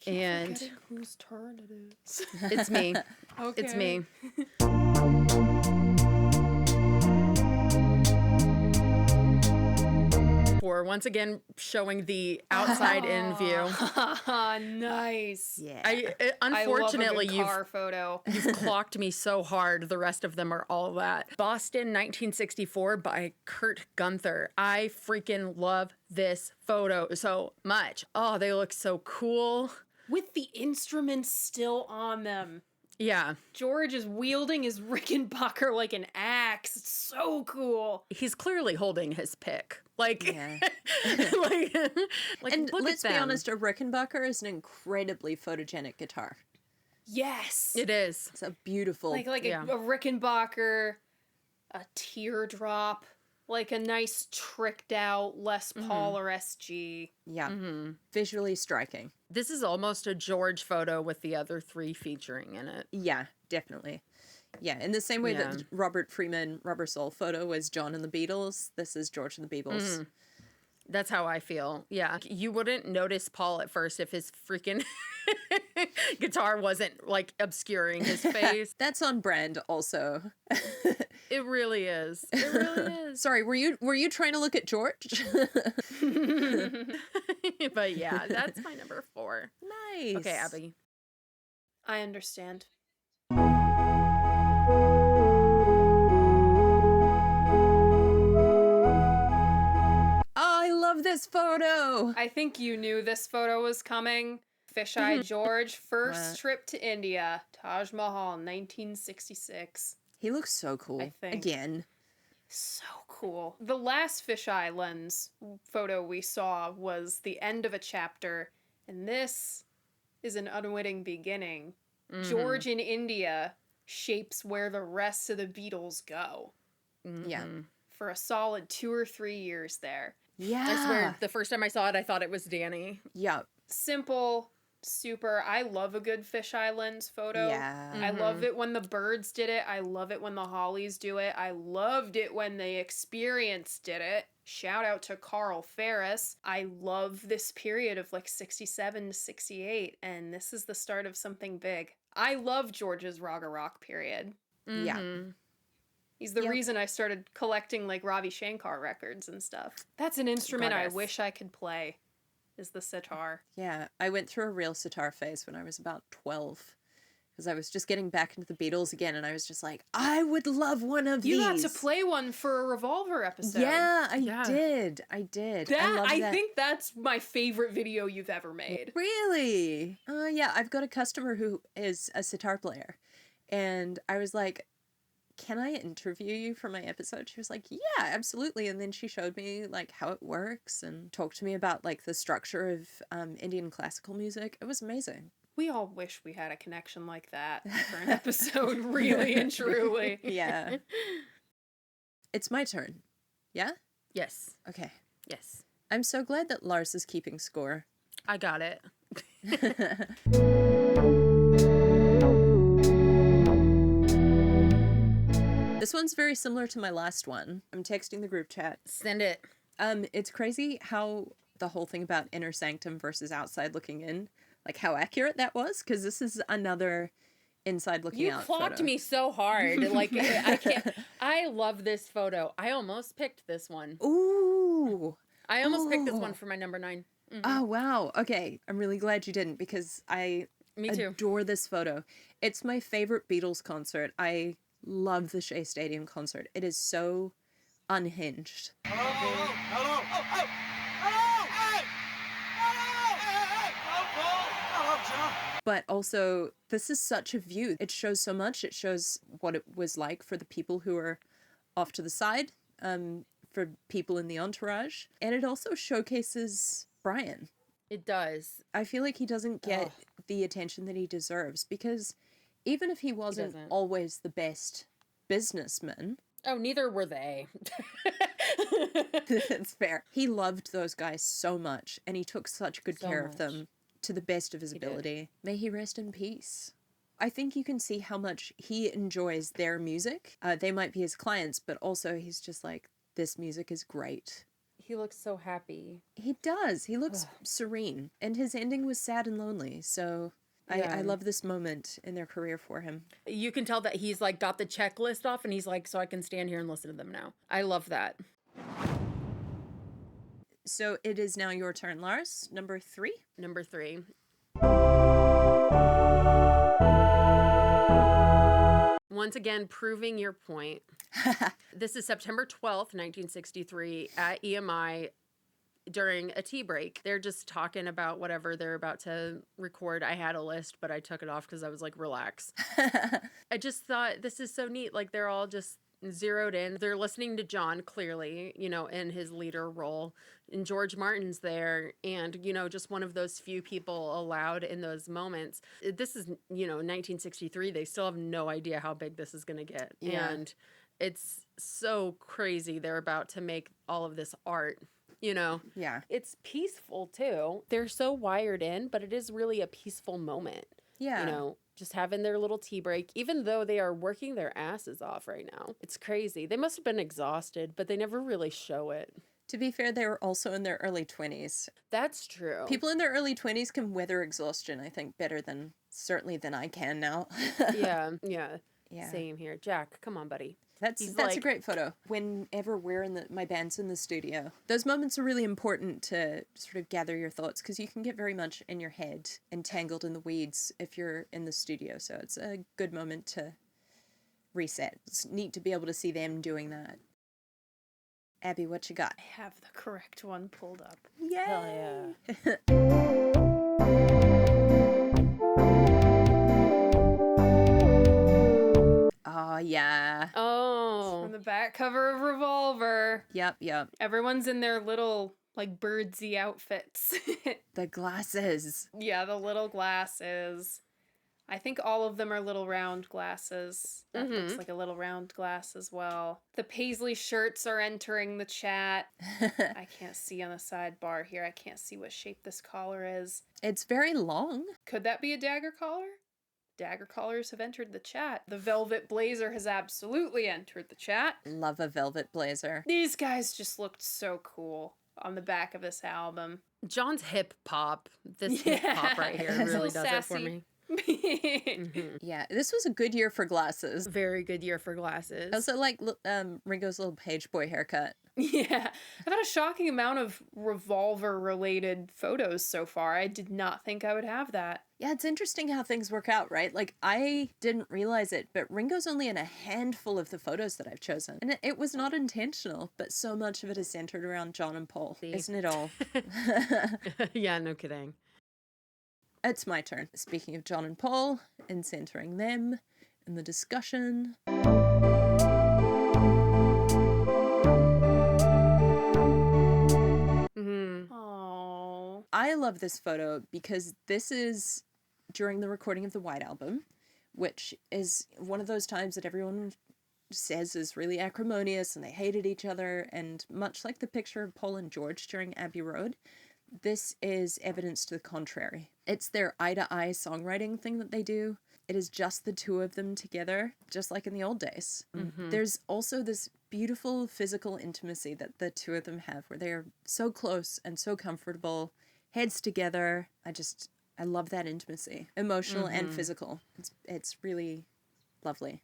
keep And forgetting whose turn it is. it's me. Okay. It's me. For once again showing the outside in view. Nice. Yeah. Unfortunately, I love a good car photo. you've clocked me so hard. The rest of them are all that. Boston 1964 by Kurt Gunther. I freaking love this photo so much. Oh, they look so cool. With the instruments still on them. Yeah. George is wielding his Rickenbacker like an axe. It's so cool. He's clearly holding his pick. Like, Yeah. like And look let's at be them. honest, a Rickenbacker is an incredibly photogenic guitar. Yes. It is. It's a beautiful... Like a Rickenbacker, a teardrop, like a nice tricked out Les Paul or SG. Yeah. Mm-hmm. Visually striking. This is almost a George photo with the other three featuring in it. Yeah, definitely. Yeah, in the same way Yeah. that Robert Freeman Rubber Soul photo was John and the Beatles, this is George and the Beatles. Mm-hmm. That's how I feel. Yeah. You wouldn't notice Paul at first if his freaking guitar wasn't like obscuring his face. That's on brand also. It really is. It really is. Sorry, were you trying to look at George? But yeah, that's my number 4. Nice. Okay, Abby. I understand. Oh, I love this photo. I think you knew this photo was coming. Fisheye George, first trip to India. Taj Mahal, 1966. He looks so cool. I think. Again. So cool. The last fisheye lens photo we saw was the end of a chapter, and this is an unwitting beginning. Mm-hmm. George in India shapes where the rest of the Beatles go. Mm-hmm. Yeah. For a solid 2 or 3 years there. Yeah. I swear, the first time I saw it, I thought it was Danny. Yeah. Simple, super. I love a good fisheye lens photo. Yeah. I love it when the Birds did it. I love it when the Hollies do it. I loved it when the Experience did it. Shout out to Carl Ferris. I love this period of like 67 to 68, and this is the start of something big. I love George's Raga Rock period. Yeah. Mm-hmm. He's the Yep. reason I started collecting like Ravi Shankar records and stuff. That's an instrument I Goddess. wish I could play, is the sitar. Yeah. I went through a real sitar phase when I was about 12. Because I was just getting back into the Beatles again, and I was just like, I would love one of You these. got to play one for a Revolver episode. Yeah, I Yeah. did. I love I that. think that's my favorite video you've ever made. Really? Yeah, I've got a customer who is a sitar player. And I was like, can I interview you for my episode? She was like, yeah, absolutely. And then she showed me like how it works and talked to me about like the structure of Indian classical music. It was amazing. We all wish we had a connection like that for an episode, really and truly. Yeah. It's my turn. Yeah? Yes. Okay. Yes. I'm so glad that Lars is keeping score. I got it. This one's very similar to my last one. I'm texting the group chat. Send it. It's crazy how the whole thing about inner sanctum versus outside looking in like how accurate that was, because this is another inside looking You out clocked photo. me so hard. Like, I can't. I love this photo. I almost picked this one. Ooh. I almost picked this Ooh. one for my number 9. Oh, wow. Okay. I'm really glad you didn't, because I Me too. adore this photo. It's my favorite Beatles concert. I love the Shea Stadium concert. It is so unhinged. But also, this is such a view. It shows so much. It shows what it was like for the people who are off to the side, for people in the entourage. And it also showcases Brian. It does. I feel like he doesn't get the attention that he deserves, because even if he wasn't doesn't. always the best businessman, Oh, neither were they. that's fair. He loved those guys so much, and he took such good So care of much. them to the best of his ability. May he rest in peace. I think you can see how much he enjoys their music. They might be his clients, but also he's just like, this music is great. He looks so happy. He does. He looks serene. And his ending was sad and lonely, so I Yeah. love this moment in their career for him. You can tell that he's like got the checklist off and he's like, so I can stand here and listen to them now. I love that. So it is now your turn, Lars. Number 3. Number 3. Once again, proving your point. This is September 12th, 1963 at EMI during a tea break. They're just talking about whatever they're about to record. I had a list, but I took it off because I was like, relax. I just thought this is so neat. Like, they're all just zeroed in. They're listening to John, clearly, you know, in his leader role. And George Martin's there. And, you know, just one of those few people allowed in those moments. This is, you know, 1963. They still have no idea how big this is going to get. Yeah. And it's so crazy. They're about to make all of this art. You know, Yeah. it's peaceful too. They're so wired in, but it is really a peaceful moment. Yeah. You know, just having their little tea break, even though they are working their asses off right now. It's crazy. They must have been exhausted, but they never really show it. To be fair, they were also in their early 20s. That's true. People in their early 20s can weather exhaustion, I think, better than, certainly than I can now. Yeah. Yeah. Same here. Jack, come on, buddy. That's He's a like- great photo. Whenever we're in my band's in the studio, those moments are really important to sort of gather your thoughts, because you can get very much in your head and tangled in the weeds if you're in the studio. So it's a good moment to reset. It's neat to be able to see them doing that. Abby, what you got? I have the correct one pulled up. Yay! Oh, yeah. Oh. From the back cover of Revolver. Yep. Everyone's in their little, like, birdsy outfits. The glasses. Yeah, the little glasses. I think all of them are little round glasses. That looks like a little round glass as well. The paisley shirts are entering the chat. I can't see on the sidebar here. I can't see what shape this collar is. It's very long. Could that be a dagger collar? Dagger collars have entered the chat. The velvet blazer has absolutely entered the chat. Love a velvet blazer. These guys just looked so cool on the back of this album. John's hip hop. This hip hop right here It's a really little does it for sassy. me. Yeah, this was a good year for glasses. Very good year for glasses. I also like Ringo's little page boy haircut. Yeah, I've had a shocking amount of Revolver-related photos so far. I did not think I would have that. Yeah, it's interesting how things work out, right? Like, I didn't realize it, but Ringo's only in a handful of the photos that I've chosen. And it was not intentional, but so much of it is centered around John and Paul. See? Isn't it all? Yeah, no kidding. It's my turn. Speaking of John and Paul and centering them in the discussion. Oh, I love this photo because this is during the recording of the White Album, which is one of those times that everyone says is really acrimonious and they hated each other. And much like the picture of Paul and George during Abbey Road, this is evidence to the contrary. It's their eye-to-eye songwriting thing that they do. It is just the two of them together, just like in the old days. There's also this beautiful physical intimacy that the two of them have, where they're so close and so comfortable, heads together. I love that intimacy, emotional and physical. It's really lovely.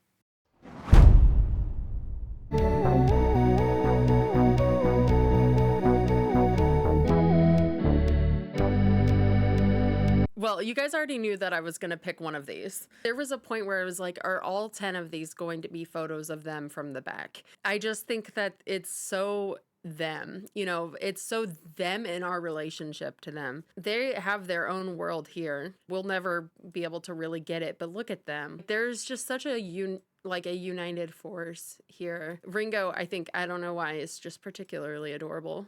Well, you guys already knew that I was going to pick one of these. There was a point where I was like, are all 10 of these going to be photos of them from the back? I just think that it's so them, you know, it's so them in our relationship to them. They have their own world here. We'll never be able to really get it, but look at them. There's just such a united force here. Ringo, I don't know why, is just particularly adorable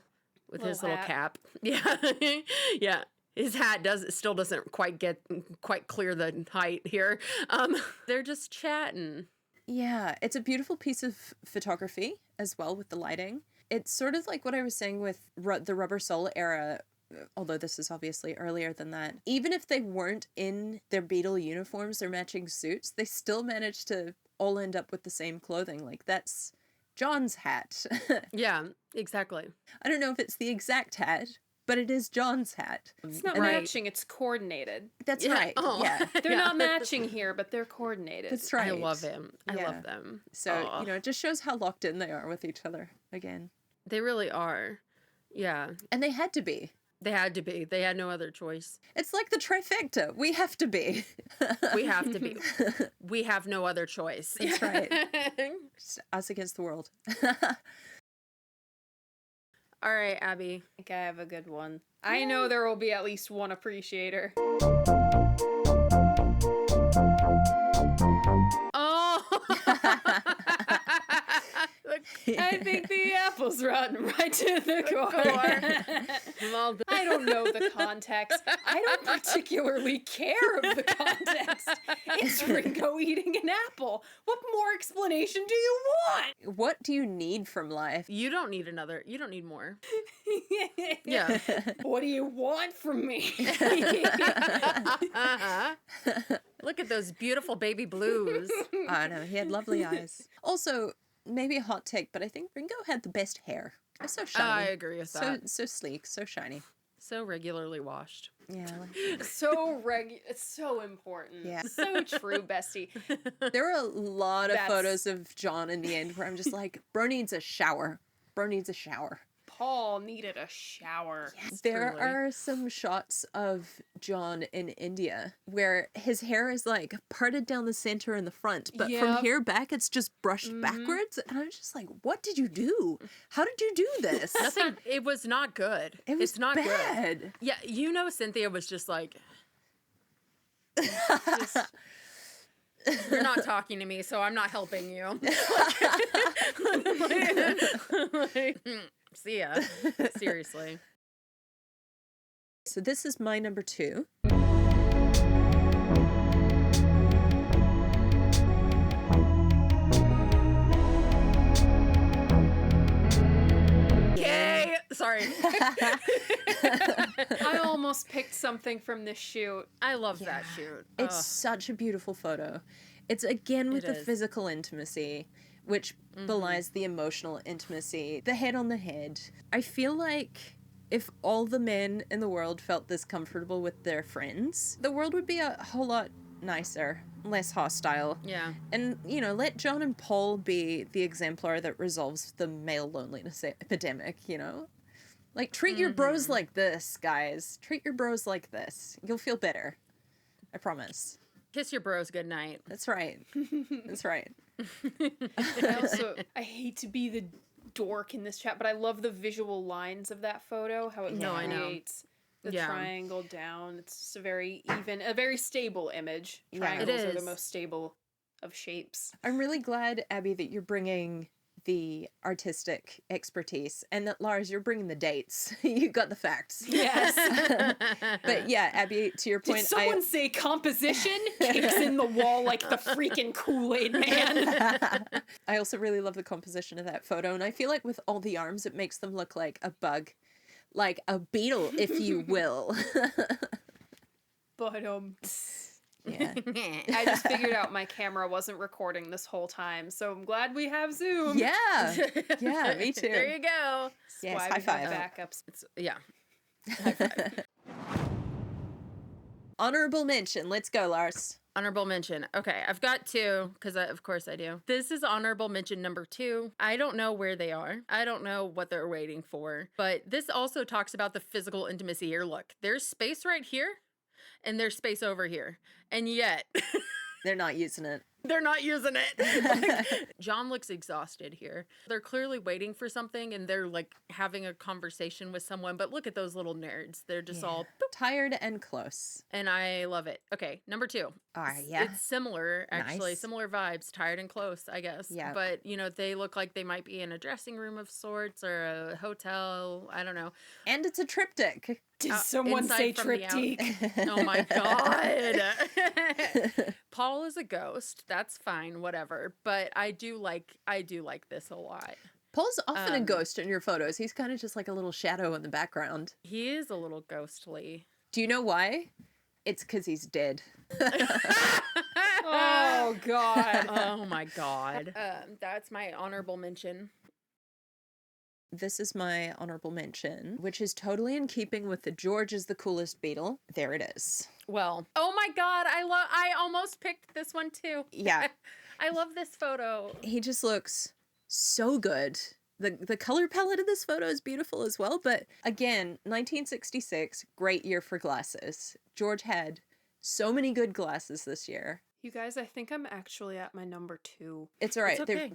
with his little cap. Yeah. Yeah. His hat still doesn't quite clear the height here. They're just chatting. Yeah, it's a beautiful piece of photography as well with the lighting. It's sort of like what I was saying with the Rubber Soul era, although this is obviously earlier than that. Even if they weren't in their Beatle uniforms, their matching suits, they still managed to all end up with the same clothing. Like, that's John's hat. Yeah, exactly. I don't know if it's the exact hat, but it is John's hat. It's not And matching, it's coordinated. That's Yeah. right. Oh. Yeah. They're not matching here, but they're coordinated. That's right. I love him. I Yeah. love them. So, Aw. you know, it just shows how locked in they are with each other again. They really are. Yeah. And they had to be. They had to be. They had no other choice. It's like the trifecta. We have to be. We have to be. We have no other choice. That's right. It's us against the world. All right, Abby. I think I have a good one. I know there will be at least one appreciator. Oh! I think the apple's rotten right to the core. Well, I don't know the context. I don't particularly care of the context. It's Ringo eating an apple. What more explanation do you want? What do you need from life? you don't need more. Yeah. What do you want from me? Look at those beautiful baby blues. I know, he had lovely eyes. Also, maybe a hot take, but I think Ringo had the best hair. It's so shiny. I agree with that. So sleek, so shiny. So regularly washed. Yeah. It's so important. Yeah. So true, bestie. There were a lot of That's- photos of John in the end where I'm just like, bro needs a shower. Bro needs a shower. Paul needed a shower. There truly. are some shots of John in India where his hair is like parted down the center in the front, but from Yep. here back it's just brushed backwards. And I'm just like, what did you do? How did you do this? Nothing. It was not good. It's not good. bad. Yeah, you know, Cynthia was just like, you're not talking to me, so I'm not helping you. See ya. Seriously. So this is my number 2. Okay. Sorry. I almost picked something from this shoot. I love that shoot. It's Ugh. such a beautiful photo. It's again with It the is. physical intimacy, which belies the emotional intimacy. The head on the head. I feel like if all the men in the world felt this comfortable with their friends, the world would be a whole lot nicer, less hostile. Yeah. And, you know, let John and Paul be the exemplar that resolves the male loneliness epidemic, you know? Like, treat your bros like this, guys. Treat your bros like this. You'll feel better. I promise. Kiss your bros goodnight. That's right. That's right. I hate to be the dork in this chat, but I love the visual lines of that photo, how it No, I know. creates the Yeah. triangle down. It's just a very stable image. Yeah. Triangles It are the is. most stable of shapes. I'm really glad, Abby, that you're bringing the artistic expertise and that, Lars, you're bringing the dates. You got the facts. Yes. But yeah, Abby, to your Did point, someone say composition? Kicks in the wall like the freaking Kool-Aid man. I also really love the composition of that photo, and I feel like with all the arms, it makes them look like a bug. Like a beetle, if you will. But Yeah. I just figured out my camera wasn't recording this whole time, so I'm glad we have Zoom. Yeah. Yeah, me too. There you go. Yes, Why high we five. have backups. Yeah. Honorable mention. Let's go, Lars. Honorable mention. Okay, I've got two, because of course I do. This is honorable mention number 2. I don't know where they are. I don't know what they're waiting for. But this also talks about the physical intimacy here. Look, there's space right here, and there's space over here. And yet... They're not using it. They're not using it. John looks exhausted here. They're clearly waiting for something, and they're like having a conversation with someone. But look at those little nerds. They're just all boop. Tired and close. And I love it. Okay, number 2. All right, yeah. It's similar, actually. Nice. Similar vibes. Tired and close, I guess. Yeah. But, you know, they look like they might be in a dressing room of sorts or a hotel. I don't know. And it's a triptych. Did someone inside say from the out- triptych? Oh my God. Paul is a ghost. That's fine, whatever. But I do like this a lot. Paul's often a ghost in your photos. He's kind of just like a little shadow in the background. He is a little ghostly. Do you know why? It's because he's dead. Oh, God. Oh my God. That's my honorable mention. This is my honorable mention, which is totally in keeping with the George is the coolest Beatle. There it is. Well, oh my God, I almost picked this one too. Yeah. I love this photo. He just looks so good. The color palette of this photo is beautiful as well, but again, 1966, great year for glasses. George had so many good glasses this year. You guys, I think I'm actually at my number 2. It's all right. It's okay.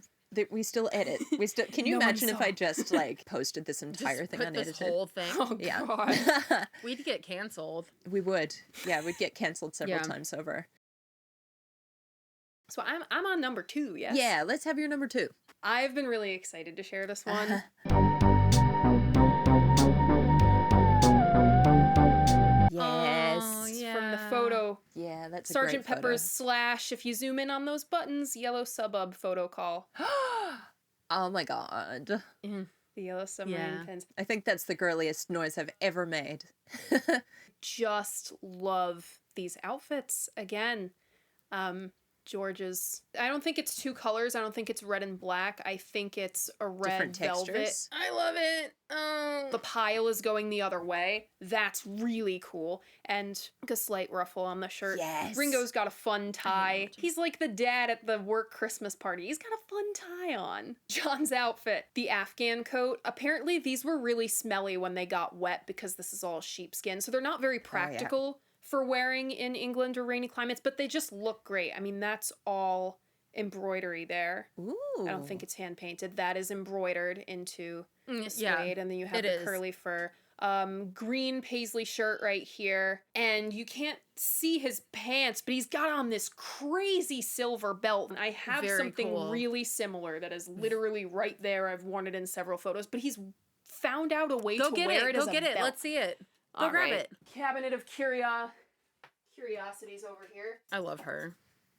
We still edit. We still. Can you No one imagine if saw. I just like posted this entire Just thing put unedited? this whole thing. Oh, Yeah. God. We'd get canceled. We would. Yeah, we'd get canceled several Yeah. times over. So I'm on number 2, yes? Yeah, let's have your number 2. I've been really excited to share this one. Yes. Oh, yeah. From the photo, Yeah, that's a Sergeant great Pepper's / if you zoom in on those buttons, yellow subbub photo call. photo. Oh my god. The yellow submarine Yeah. pins. I think that's the girliest noise I've ever made. Just love these outfits. Again, George's. I don't think it's 2 colors. I don't think it's red and black. I think it's a red Different velvet. textures. I love it. Oh. The pile is going the other way. That's really cool. And like a slight ruffle on the shirt. Yes. Ringo's got a fun tie. He's like the dad at the work Christmas party. He's got a fun tie on. John's outfit, the Afghan coat. Apparently these were really smelly when they got wet because this is all sheepskin. So they're not very practical for wearing in England or rainy climates, but they just look great. I mean, that's all embroidery there. Ooh. I don't think it's hand painted. That is embroidered into the Yeah, suede, and then you have it the is. curly fur. Green paisley shirt right here, and you can't see his pants, but he's got on this crazy silver belt. And I have Very something cool. really similar that is literally right there. I've worn it in several photos, but he's found out a way Go to get wear it. it as Go a get it. belt. Let's see it. Go All grab right. it. Cabinet of curiosities over here. I love her.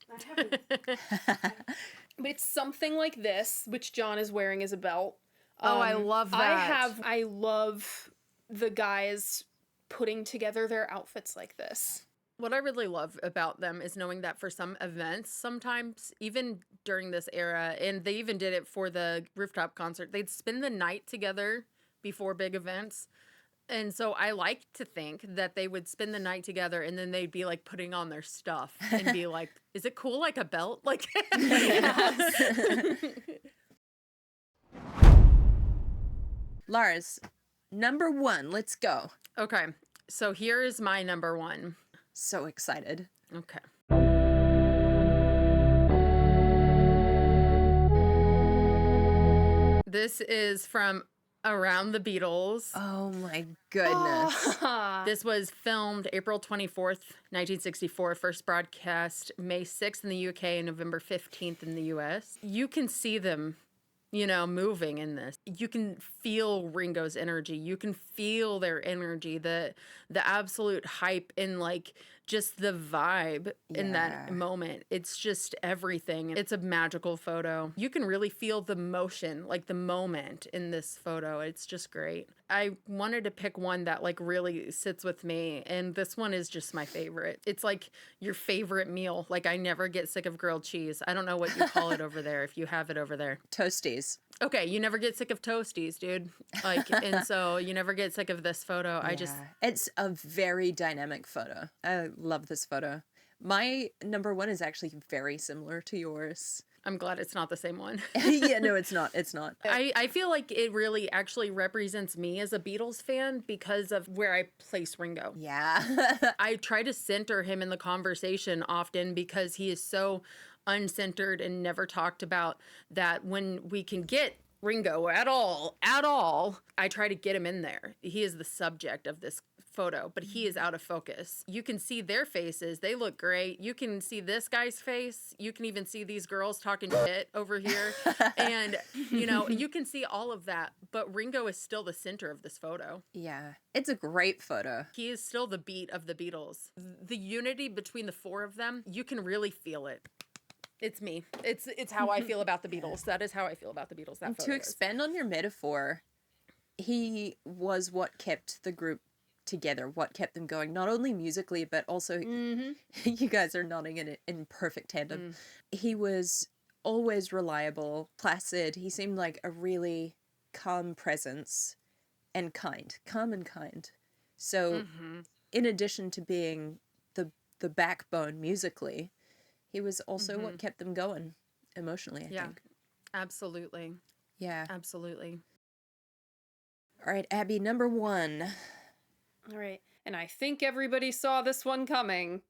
I haven't but it's something like this, which John is wearing as a belt. Oh, I love that. I love the guys putting together their outfits like this. What I really love about them is knowing that for some events, sometimes even during this era, and they even did it for the rooftop concert, they'd spend the night together before big events. And so I like to think that they would spend the night together and then they'd be like putting on their stuff and be like, is it cool like a belt? Like, Lars, number 1. Let's go. okay. So here is my number 1. So excited. Okay. This is from Around the Beatles. Oh my goodness. This was filmed April 24th, 1964, first broadcast May 6th in the UK and November 15th in the US. You can see them, you know, moving in this. You can feel Ringo's energy. You can feel their energy, the absolute hype and like just the vibe in that Yeah. moment. It's just everything. It's a magical photo. You can really feel the motion, like the moment in this photo. It's just great. I wanted to pick one that like really sits with me, and this one is just my favorite. It's like your favorite meal. Like I never get sick of grilled cheese. I don't know what you call it over there if you have it over there. Toasties. Okay, you never get sick of toasties, dude. Like, and so you never get sick of this photo. It's a very dynamic photo. I love this photo. My number one is actually very similar to yours. I'm glad it's not the same one. Yeah, no, it's not. It's not. I feel like it really actually represents me as a Beatles fan because of where I place Ringo. Yeah. I try to center him in the conversation often because he is so uncentered and never talked about, that when we can get Ringo at all, I try to get him in there. He is the subject of this photo, but he is out of focus. You can see their faces. They look great. You can see this guy's face. You can even see these girls talking shit over here. And, you know, you can see all of that, but Ringo is still the center of this photo. Yeah. It's a great photo. He is still the beat of the Beatles. The unity between the four of them, you can really feel it. It's me. It's how I feel about the Beatles. That is how I feel about the Beatles. That And photo to expand on your metaphor, he was what kept the group together, what kept them going, not only musically, but also, you guys are nodding in perfect tandem. He was always reliable, placid. He seemed like a really calm presence and calm and kind. So in addition to being the backbone musically, he was also what kept them going emotionally, I think. Absolutely. Yeah. Absolutely. All right, Abby, number one. All right. And I think everybody saw this one coming.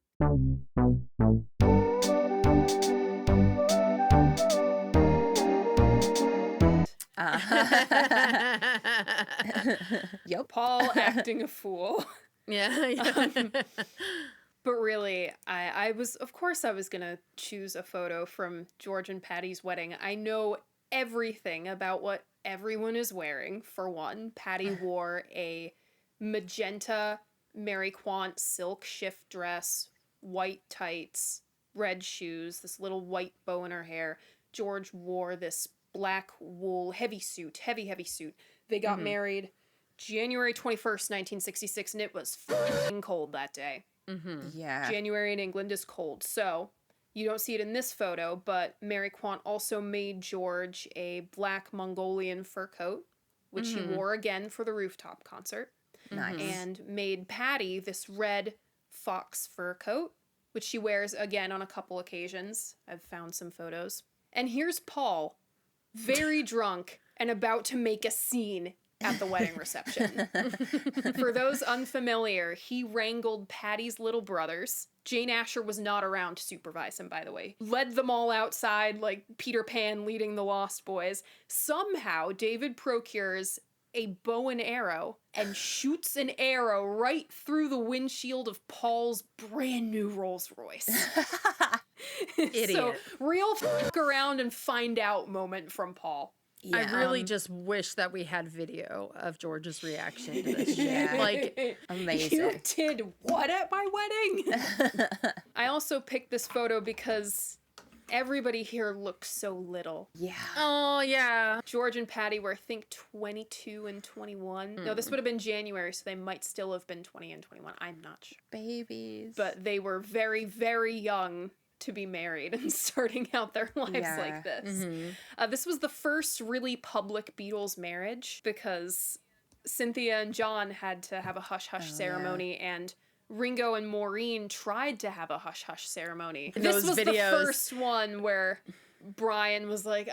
Yep. Paul acting a fool. Yeah. But really, I was going to choose a photo from George and Patty's wedding. I know everything about what everyone is wearing, for one. Patty wore a magenta Mary Quant silk shift dress, white tights, red shoes, this little white bow in her hair. George wore this black wool heavy suit. They got married January 21st, 1966, and it was f***ing cold that day. Yeah. January in England is cold, so you don't see it in this photo, but Mary Quant also made George a black Mongolian fur coat, which he wore again for the rooftop concert. Nice. And made Patty this red fox fur coat, which she wears again on a couple occasions. I've found some photos. And here's Paul, very drunk and about to make a scene at the wedding reception. For those unfamiliar, he wrangled Patty's little brothers. Jane Asher was not around to supervise him, by the way. Led them all outside like Peter Pan leading the Lost Boys. Somehow, David procures a bow and arrow and shoots an arrow right through the windshield of Paul's brand new Rolls Royce. Idiot. So, real f*** around and find out moment from Paul. I really just wish that we had video of George's reaction to this shit. Yeah. Like, Amazing. You did what at my wedding? I also picked this photo because everybody here looks so little. Yeah. oh yeah. George and Patty were, I think, 22 and 21. No, this would have been January, so they might still have been 20 and 21. I'm not sure. Babies. But they were very, very young to be married and starting out their lives like this. This was the first really public Beatles marriage because Cynthia and John had to have a hush-hush ceremony, and Ringo and Maureen tried to have a hush-hush ceremony. This was the first one where Brian was like,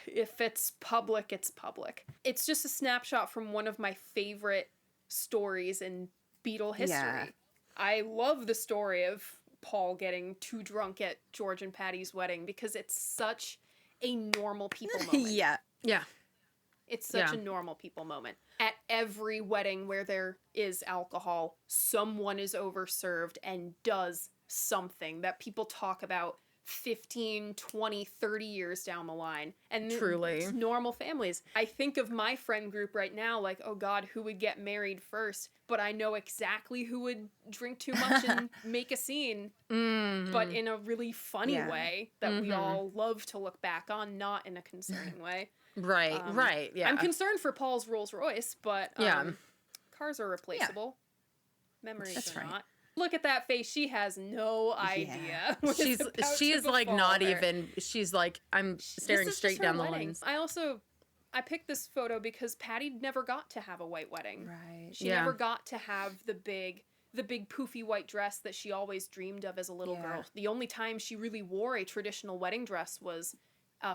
if it's public, it's public. It's just a snapshot from one of my favorite stories in Beatle history. Yeah. I love the story of Paul getting too drunk at George and Patty's wedding because it's such a normal people moment. Yeah. Yeah. It's such a normal people moment. At every wedding where there is alcohol, someone is overserved and does something that people talk about 15, 20, 30 years down the line. And Truly. It's normal families. I think of my friend group right now like, oh God, who would get married first? But I know exactly who would drink too much and make a scene, but in a really funny way that we all love to look back on, not in a concerning way. Right, right, yeah. I'm concerned for Paul's Rolls Royce, but cars are replaceable. Memories are not. Look at that face. She has no idea. She's like not even. She's like, I'm staring straight down the lens. I also I picked this photo because Patty never got to have a white wedding. Right. She never got to have the big poofy white dress that she always dreamed of as a little girl. The only time she really wore a traditional wedding dress was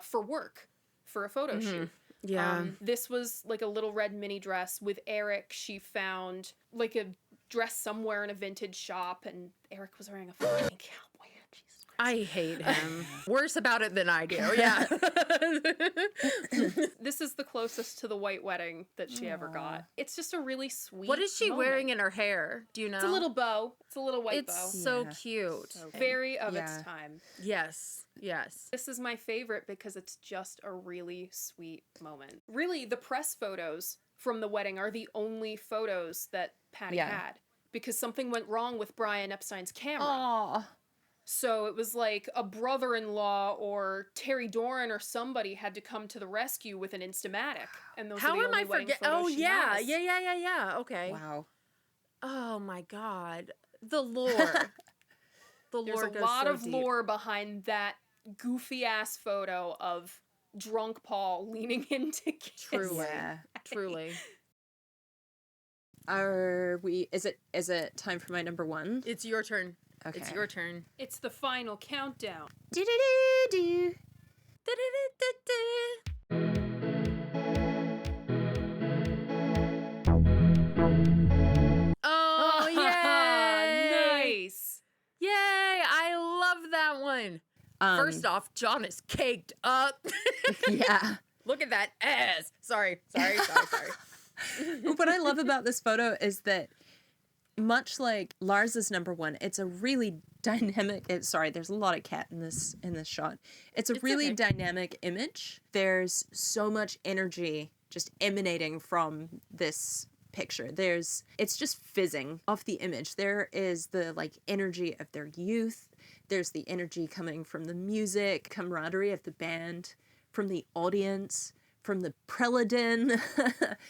for work, for a photo shoot. Yeah. This was like a little red mini dress. With Eric, she found like a dress somewhere in a vintage shop, and Eric was wearing a fucking cowboy hat. Jesus Christ. I hate him. Worse about it than I do. Yeah. This is the closest to the white wedding that she ever got. It's just a really sweet What is she moment. wearing in her hair? Do you know? It's a little bow. It's a little white bow. It's so Yeah. cute. Very of its time. Yes. Yes. This is my favorite because it's just a really sweet moment. Really, the press photos from the wedding are the only photos that Patty had, because something went wrong with Brian Epstein's camera. Aw. So it was like a brother-in-law or Terry Doran or somebody had to come to the rescue with an Instamatic. And those are How the am only I wedding forget? photos Oh she yeah. has. Yeah. Okay. Wow. Oh my God. The lore. The There's lore a goes lot so of deep. lore behind that goofy-ass photo of drunk Paul leaning into kiss. Truly. Yeah. Truly. Is it time for my number one? It's your turn. Okay. It's your turn. It's the final countdown. Do-do-do-do. Oh, yay! Nice. Yay! I love that one. First off, John is caked up. Yeah. Look at that ass. Sorry. What I love about this photo is that, much like Lars's number one, it's a really dynamic. There's a lot of cat in this shot. It's a really okay. dynamic image. There's so much energy just emanating from this picture. It's just fizzing off the image. There is the energy of their youth. There's the energy coming from the music, camaraderie of the band, from the audience, from the Preladin.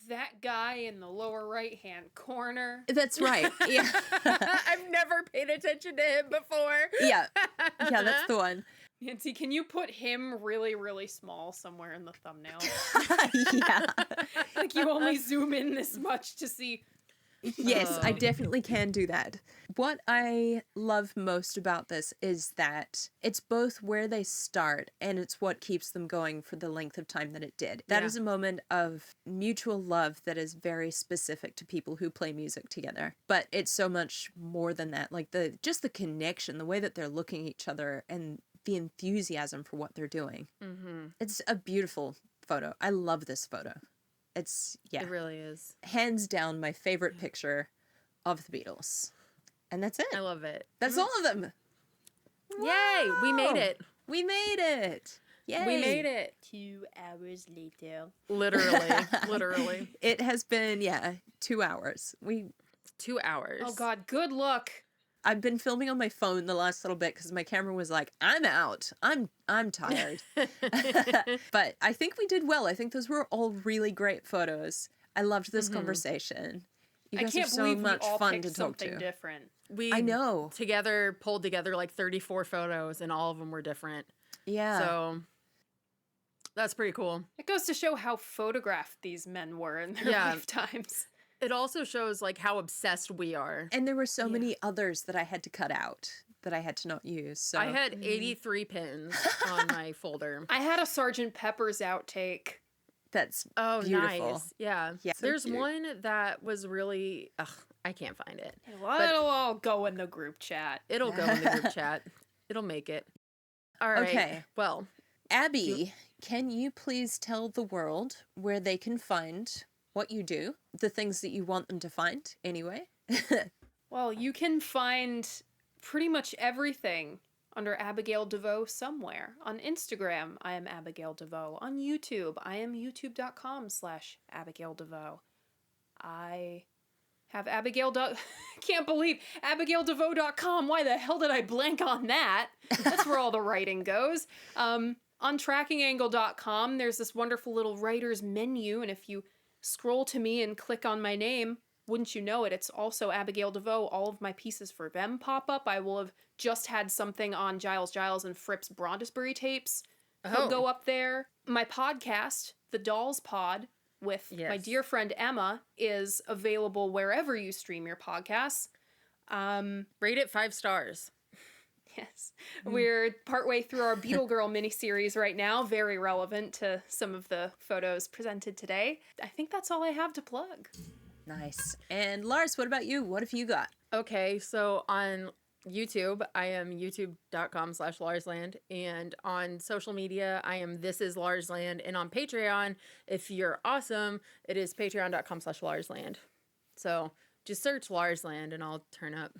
That guy in the lower right-hand corner. That's right. Yeah. I've never paid attention to him before. Yeah, that's the one. Nancy, can you put him really, really small somewhere in the thumbnail? Yeah. Like you only zoom in this much to see. Yes, I definitely can do that. What I love most about this is that it's both where they start and it's what keeps them going for the length of time that it did. That is a moment of mutual love that is very specific to people who play music together. But it's so much more than that. Like the connection, the way that they're looking at each other, and the enthusiasm for what they're doing. Mm-hmm. It's a beautiful photo. I love this photo. It really is. Hands down my favorite picture of the Beatles. And that's it. I love it. That's all of them. Yay! We made it. We made it. Yay. We made it. 2 hours later. Literally. It has been 2 hours. 2 hours. Oh God, good luck. I've been filming on my phone the last little bit because my camera was like, I'm out. I'm tired. But I think we did well. I think those were all really great photos. I loved this conversation. You I guys can't are so believe much we all fun picked to talk something to. different. I know. Pulled together like 34 photos, and all of them were different. Yeah. So that's pretty cool. It goes to show how photographed these men were in their lifetimes. It also shows like how obsessed we are. And there were so many others that I had to cut out, that I had to not use. So I had 83 pins on my folder. I had a Sgt. Pepper's outtake. that's Oh, beautiful. nice. Yeah. Yeah, so There's cute. one that was really, I can't find it. Well, it'll all go in the group chat. It'll go in the group chat. It'll make it. All right. Okay. Well, Abby, can you please tell the world where they can find what you do, the things that you want them to find anyway? Well, you can find pretty much everything under Abigail Devoe somewhere. On Instagram, I am Abigail Devoe. On YouTube, I am youtube.com/Abigail Devoe. I have can't believe AbigailDevoe.com. Why the hell did I blank on that? That's where all the writing goes. On trackingangle.com, there's this wonderful little writer's menu, and if you scroll to me and click on my name, wouldn't you know it, it's also Abigail Devoe. All of my pieces for them pop up. I will have just had something on Giles and Fripp's Brondesbury tapes. He'll go up there. My podcast, The Dolls Pod with my Yes. dear friend Emma is available wherever you stream your podcasts. Rate it 5 stars. Yes. We're partway through our Beetle Girl miniseries right now, very relevant to some of the photos presented today. I think that's all I have to plug. Nice. And Lars, what about you? What have you got? Okay, so on YouTube, I am youtube.com/LarsLand. And on social media, I am This Is Lars Land. And on Patreon, if you're awesome, it is patreon.com/LarsLand. So just search Lars Land and I'll turn up.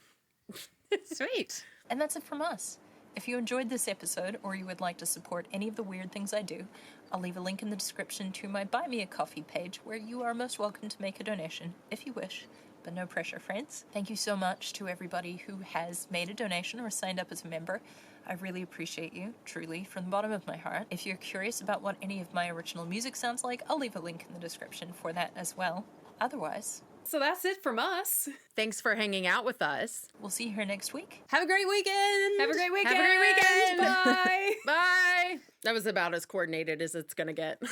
Sweet. And that's it from us. If you enjoyed this episode or you would like to support any of the weird things I do, I'll leave a link in the description to my Buy Me a Coffee page where you are most welcome to make a donation if you wish. But no pressure, friends. Thank you so much to everybody who has made a donation or signed up as a member. I really appreciate you, truly, from the bottom of my heart. If you're curious about what any of my original music sounds like, I'll leave a link in the description for that as well. Otherwise, So that's it from us. Thanks for hanging out with us. we'll see you here next week. Have a great weekend. Have a great weekend. Have a great weekend. Bye. Bye. That was about as coordinated as it's going to get.